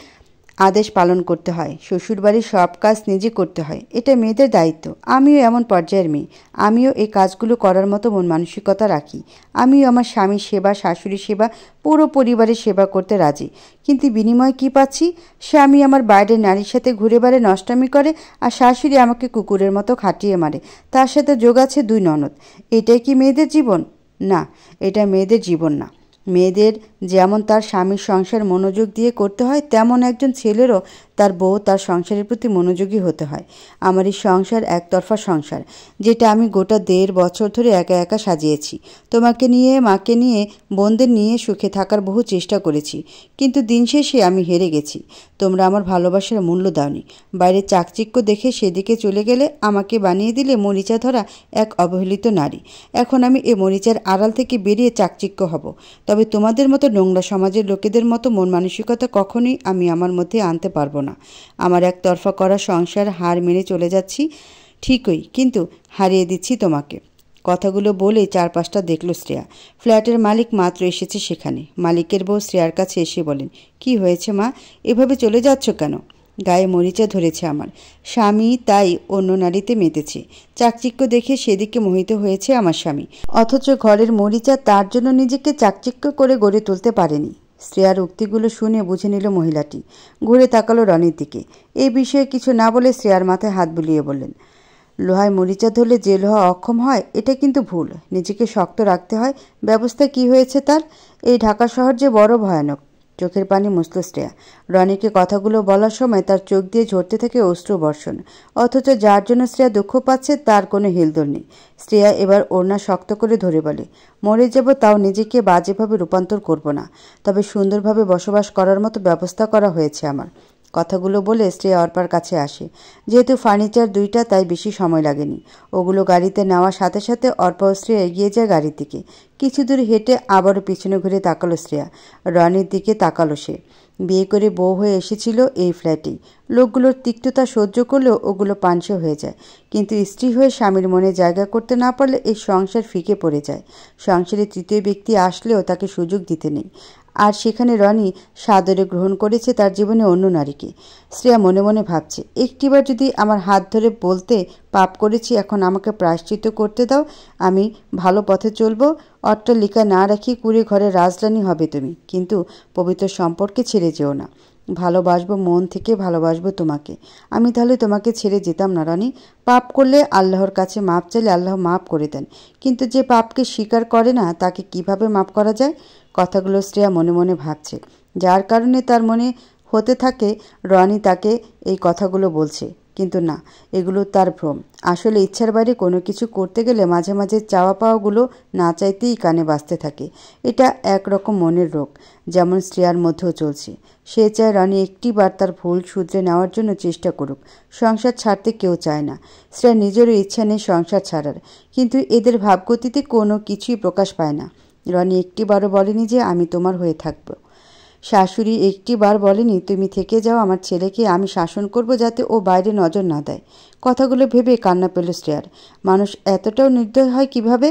আদেশ পালন করতে হয়, শ্বশুরবাড়ির সব কাজ নিজে করতে হয়, এটা মেয়েদের দায়িত্ব। আমিও এমন পর্যায়ের মেয়ে, আমিও এই কাজগুলো করার মতো মন মানসিকতা রাখি। আমিও আমার স্বামীর সেবা, শাশুড়ির সেবা, পুরো পরিবারের সেবা করতে রাজি। কিন্তু বিনিময়ে কী পাচ্ছি? স্বামী আমার বাইরের নারীর সাথে ঘুরে বেড়ে নষ্টামি করে, আর শাশুড়ি আমাকে কুকুরের মতো খাটিয়ে মারে। তার সাথে যোগ আছে 2 ননদ। এটাই কি মেয়েদের জীবন? না, এটা মেয়েদের জীবন না। মেয়েদের যেমন তার স্বামীর সংসার মনোযোগ দিয়ে করতে হয়, তেমন একজন ছেলেরও তার বউ তার সংসারের প্রতি মনোযোগী হতে হয়। আমার এই সংসার একতরফা সংসার, যেটা আমি গোটা 1.5 বছর ধরে একা একা সাজিয়েছি। তোমাকে নিয়ে, মাকে নিয়ে, বোনদের নিয়ে সুখে থাকার বহু চেষ্টা করেছি, কিন্তু দিন শেষে আমি হেরে গেছি। তোমরা আমার ভালোবাসার মূল্য দাওনি। বাইরে চাকচিক্য দেখে সেদিকে চলে গেলে আমাকে বানিয়ে দিলে মরিচা ধরা এক অবহেলিত নারী। এখন আমি এ মরিচার আড়াল থেকে বেরিয়ে চাকচিক্য হব। তবে তোমাদের মতো নোংরা সমাজের লোকেদের মতো মন মানসিকতা কখনোই আমি আমার মধ্যে আনতে পারবো না। আমার একতরফা করা সংসার হার মেনে চলে যাচ্ছি ঠিকই, কিন্তু হারিয়ে দিচ্ছি তোমাকে। কথাগুলো বলে চারপাশটা দেখল শ্রেয়া। ফ্ল্যাটের মালিক মাত্র এসেছে সেখানে। মালিকের বউ শ্রেয়ার কাছে এসে বলেন, কি হয়েছে মা, এভাবে চলে যাচ্ছ কেন? গায়ে মরিচা ধরেছে আমার স্বামী, তাই অন্য নারীতে মেতেছে। চাকচিক্য দেখে সেদিকে মোহিত হয়েছে আমার স্বামী, অথচ ঘরের মরিচা তার জন্য নিজেকে চাকচিক্য করে গড়ে তুলতে পারেনি। শ্রেয়ার উক্তিগুলো শুনে বুঝে নিল মহিলাটি। ঘুরে তাকালো রনির দিকে। এই বিষয়ে কিছু না বলে শ্রেয়ার মাথায় হাত বুলিয়ে বললেন, লোহায় মরিচা ধরলে যে লোহা অক্ষম হয়, এটা কিন্তু ভুল। নিজেকে শক্ত রাখতে হয়। ব্যবস্থা কি হয়েছে তার? এই ঢাকা শহর যে বড় ভয়ানক। চোখের পানি মুছল শ্রেয়া। রনিকে কথাগুলো বলার সময় তার চোখ দিয়ে ঝরতে থাকে অশ্রু বর্ষণ, অথচ যার জন্য শ্রেয়া দুঃখ পাচ্ছে তার কোনো হেলদোল নেই। শ্রেয়া এবার ওড়না শক্ত করে ধরে বলে, মরে যাব তাও নিজেকে বাজেভাবে রূপান্তর করব না। তবে সুন্দরভাবে বসবাস করার মতো ব্যবস্থা করা হয়েছে আমার। কথাগুলো বলে শ্রেয়া অর্পার কাছে আসে। যেহেতু ফার্নিচার 2টা, তাই বেশি সময় লাগেনি। ওগুলো গাড়িতে নেওয়ার সাথে সাথে অর্পা ও শ্রেয়া এগিয়ে যায় গাড়ির দিকে। কিছু দূর হেঁটে আবারও পিছনে ঘুরে তাকালো শ্রেয়া। রনির দিকে তাকালো সে। বিয়ে করে বউ হয়ে এসেছিল এই ফ্ল্যাটেই। লোকগুলোর তিক্ততা সহ্য করলেও ওগুলো পানসে হয়ে যায়, কিন্তু স্ত্রী হয়ে স্বামীর মনে জায়গা করতে না পারলে এই সংসার ফিকে পড়ে যায়। সংসারে তৃতীয় ব্যক্তি আসলেও তাকে সুযোগ দিতে নেই। আর সেখানে রনি সাদরে গ্রহণ করেছে তার জীবনে অন্য নারীকে। শ্রেয়া মনে মনে ভাবছে, একটিবার যদি আমার হাত ধরে বলতে, পাপ করেছি, এখন আমাকে প্রায়শ্চিত্ত করতে দাও, আমি ভালো পথে চলবো, অট্টালিকা না রাখি কুড়ে ঘরে রাজরানী হবে তুমি, কিন্তু পবিত্র সম্পর্কে ছেড়ে যেও না। ভালোবাসবো, মন থেকে ভালোবাসবো তোমাকে। আমি তাহলে তোমাকে ছেড়ে যেতাম না রনি। পাপ করলে আল্লাহর কাছে মাপ চাইলে আল্লাহ মাপ করে দেন, কিন্তু যে পাপকে স্বীকার করে না তাকে কিভাবে মাপ করা যায়? কথাগুলো শ্রেয়া মনে মনে ভাবছে, যার কারণে তার মনে হতে থাকে রনি তাকে এই কথাগুলো বলছে, কিন্তু না, এগুলো তার ভ্রম। আসলে ইচ্ছার বাইরে কোনো কিছু করতে গেলে মাঝে মাঝে চাওয়া পাওয়াগুলো না চাইতেই কানে বাজতে থাকে। এটা একরকম মনের রোগ, যেমন শ্রেয়ার মধ্যেও চলছে। সে চায় রনি একটিবার তার ভুল শুধরে নেওয়ার জন্য চেষ্টা করুক। সংসার ছাড়তে কেউ চায় না। শ্রেয়া নিজেরও ইচ্ছা নেই সংসার ছাড়ার, কিন্তু এদের ভাবগতিতে কোনো কিছুই প্রকাশ পায় না। রনি একটিবারও বলেনি যে আমি তোমার হয়ে থাকব। শাশুড়ি একটিবার বলেনি তুমি থেকে যাও, আমার ছেলেকে আমি শাসন করব যাতে ও বাইরে নজর না দেয়। কথাগুলো ভেবে কান্না পেল শ্রেয়ার। মানুষ এতটাও নির্দয় হয় কিভাবে?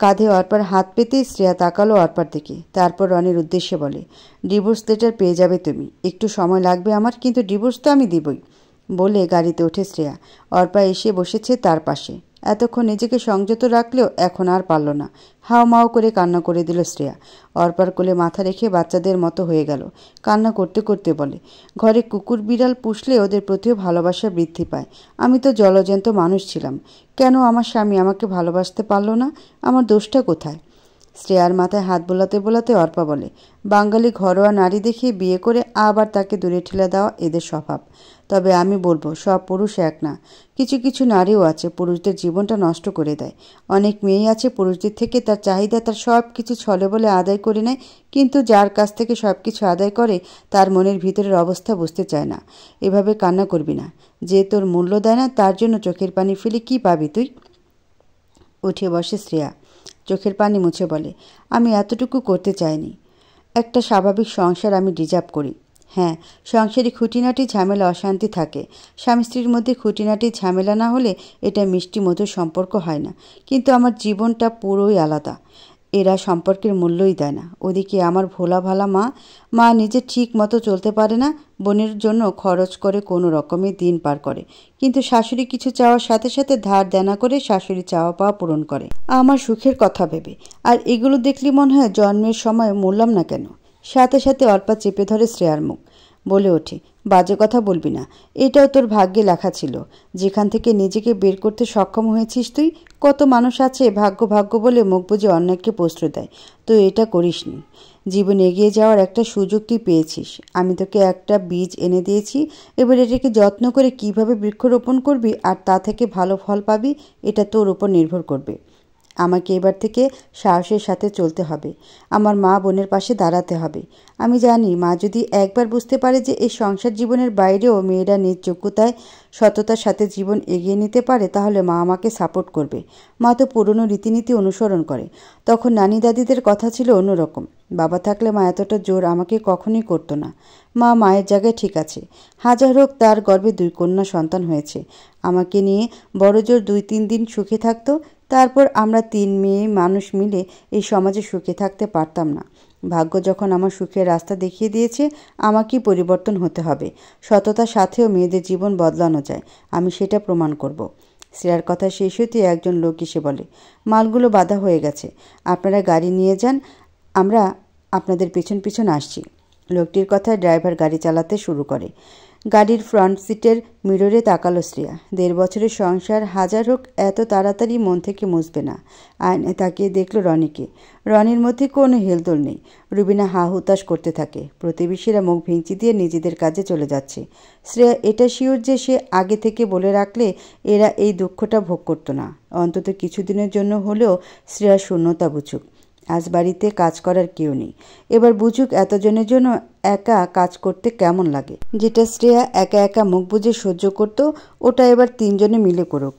কাঁধে অর্পার হাত পেতেই শ্রেয়া তাকালো অর্পার দিকে। তারপর রনির উদ্দেশ্যে বলে, ডিভোর্স লেটার পেয়ে যাবে তুমি। একটু সময় লাগবে আমার, কিন্তু ডিভোর্স তো আমি দিবই। বলে গাড়িতে ওঠে শ্রেয়া। অর্পা এসে বসেছে তার পাশে। এতক্ষণ নিজেকে সংযত রাখলেও এখন আর পারল না। হাওমাও করে কান্না করে দিল শ্রেয়া। অর্পার কোলে মাথা রেখে বাচ্চাদের মতো হয়ে গেল। কান্না করতে করতে বলে, ঘরে কুকুর বিড়াল পুষলে ওদের প্রতিও ভালোবাসা বৃদ্ধি পায়। আমি তো জলজ্যান্ত মানুষ ছিলাম। কেন আমার স্বামী আমাকে ভালোবাসতে পারল না? আমার দোষটা কোথায়? শ্রেয়ার মাথায় হাত বোলাতে বোলাতে অর্পা বলে, বাঙালি ঘরোয়া নারী দেখিয়ে বিয়ে করে আবার তাকে দূরে ঠেলে দেওয়া এদের স্বভাব। তবে আমি বলবো, সব পুরুষ এক না। কিছু কিছু নারীও আছে পুরুষদের জীবনটা নষ্ট করে দেয়। অনেক মেয়েই আছে পুরুষদের থেকে তার চাহিদা তার সব কিছু ছলে বলে আদায় করে নেয়, কিন্তু যার কাছ থেকে সব কিছু আদায় করে তার মনের ভিতরের অবস্থা বুঝতে চায় না। এভাবে কান্না করবি না। যে তোর মূল্য দেয় না তার জন্য চোখের পানি ফেলে কি পাবি তুই? উঠে বসে শ্রেয়া। চোখের পানি মুছে বলে, আমি এতটুকু করতে চাইনি। একটা স্বাভাবিক সংসার আমি ডিজার্ভ করি। হ্যাঁ, সংসারে খুঁটিনাটি ঝামেলা অশান্তি থাকে। স্বামী স্ত্রীর মধ্যে খুঁটিনাটি ঝামেলা না হলে এটা মিষ্টি মধুর সম্পর্ক হয় না। কিন্তু আমার জীবনটা পুরোই আলাদা। এরা সম্পর্কের মূল্যই দেয় না। ওদিকে আমার ভোলা ভালা মা নিজে ঠিক মতো চলতে পারে না, বোনের জন্য খরচ করে কোনো রকমে দিন পার করে। কিন্তু শাশুড়ি কিছু চাওয়ার সাথে সাথে ধার দেনা করে শাশুড়ি চাওয়া পাওয়া পূরণ করে আমার সুখের কথা ভেবে। আর এগুলো দেখলে মনে হয় জন্মের সময় মরলাম না কেন। সাথে সাথে অল্পা চেপে ধরে শ্রেয়ার মুখ, বলে ওঠে, বাজে কথা বলবি না। এটাও তোর ভাগ্যে লেখা ছিল। যেখান থেকে নিজেকে বের করতে সক্ষম হয়েছিস তুই। কত মানুষ আছে ভাগ্য ভাগ্য বলে মুখ বুজে অন্যকে প্রশ্রয় দেয়, তো এটা করিসনি। জীবন এগিয়ে যাওয়ার একটা সুযোগ তুই পেয়েছিস। আমি তোকে একটা বীজ এনে দিয়েছি। এবার এটাকে যত্ন করে কিভাবে বৃক্ষরোপণ করবি আর তা থেকে ভালো ফল পাবি, এটা তোর উপর নির্ভর করবে। আমাকে এবার থেকে সাহসের সাথে চলতে হবে। আমার মা বোনের পাশে দাঁড়াতে হবে। আমি জানি মা যদি একবার বুঝতে পারে যে এই সংসার জীবনের বাইরেও মেয়েরা নিজ যোগ্যতায় সততার সাথে জীবন এগিয়ে নিতে পারে, তাহলে মা আমাকে সাপোর্ট করবে। মা তো পুরনো রীতিনীতি অনুসরণ করে। তখন নানি দাদিদের কথা ছিল অন্যরকম। বাবা থাকলে মা এতটা জোর আমাকে কখনোই করতো না। মা মায়ের জায়গায় ঠিক আছে। হাজার হোক তার গর্ভে 2 কন্যা সন্তান হয়েছে। আমাকে নিয়ে বড়জোর 2-3 দিন সুখে থাকতো। তারপর আমরা 3 মেয়ে মানুষ মিলে এই সমাজে সুখে থাকতে পারতাম না। ভাগ্য যখন আমার সুখের রাস্তা দেখিয়ে দিয়েছে, আমাকেই পরিবর্তন হতে হবে। সততার সাথেও মেয়েদের জীবন বদলানো যায়। আমি সেটা প্রমাণ করব। শ্রেয়ার কথা শেষ হতে একজন লোক এসে বলে, মালগুলো বাঁধা হয়ে গেছে, আপনারা গাড়ি নিয়ে যান, আমরা আপনাদের পিছন পিছন আসছি। লোকটির কথায় ড্রাইভার গাড়ি চালাতে শুরু করে। গাড়ির ফ্রন্ট সিটের মিররে তাকালো শ্রেয়া। 1.5 বছরের সংসার হাজার হোক এত তাড়াতাড়ি মন থেকে মুছবে না। আয়নায় তাকিয়ে দেখলো রনিকে। রনির মধ্যে কোনো হেলদোল নেই। রুবিনা হা হুতাশ করতে থাকে। প্রতিবেশীরা মুখ ভেঙচি দিয়ে নিজেদের কাজে চলে যাচ্ছে। শ্রেয়া এটা শিওর যে সে আগে থেকে বলে রাখলে এরা এই দুঃখটা ভোগ করতো না। অন্তত কিছুদিনের জন্য হলেও শ্রেয়া শূন্যতা বুঝুক। আজ বাড়িতে কাজ করার কেউ নেই। এবার বুঝুক এতজনের জন্য একা কাজ করতে কেমন লাগে। যেটা শ্রেয়া একা একা মুখ বুজে সহ্য করত, ওটা এবার 3 জনে মিলে করুক।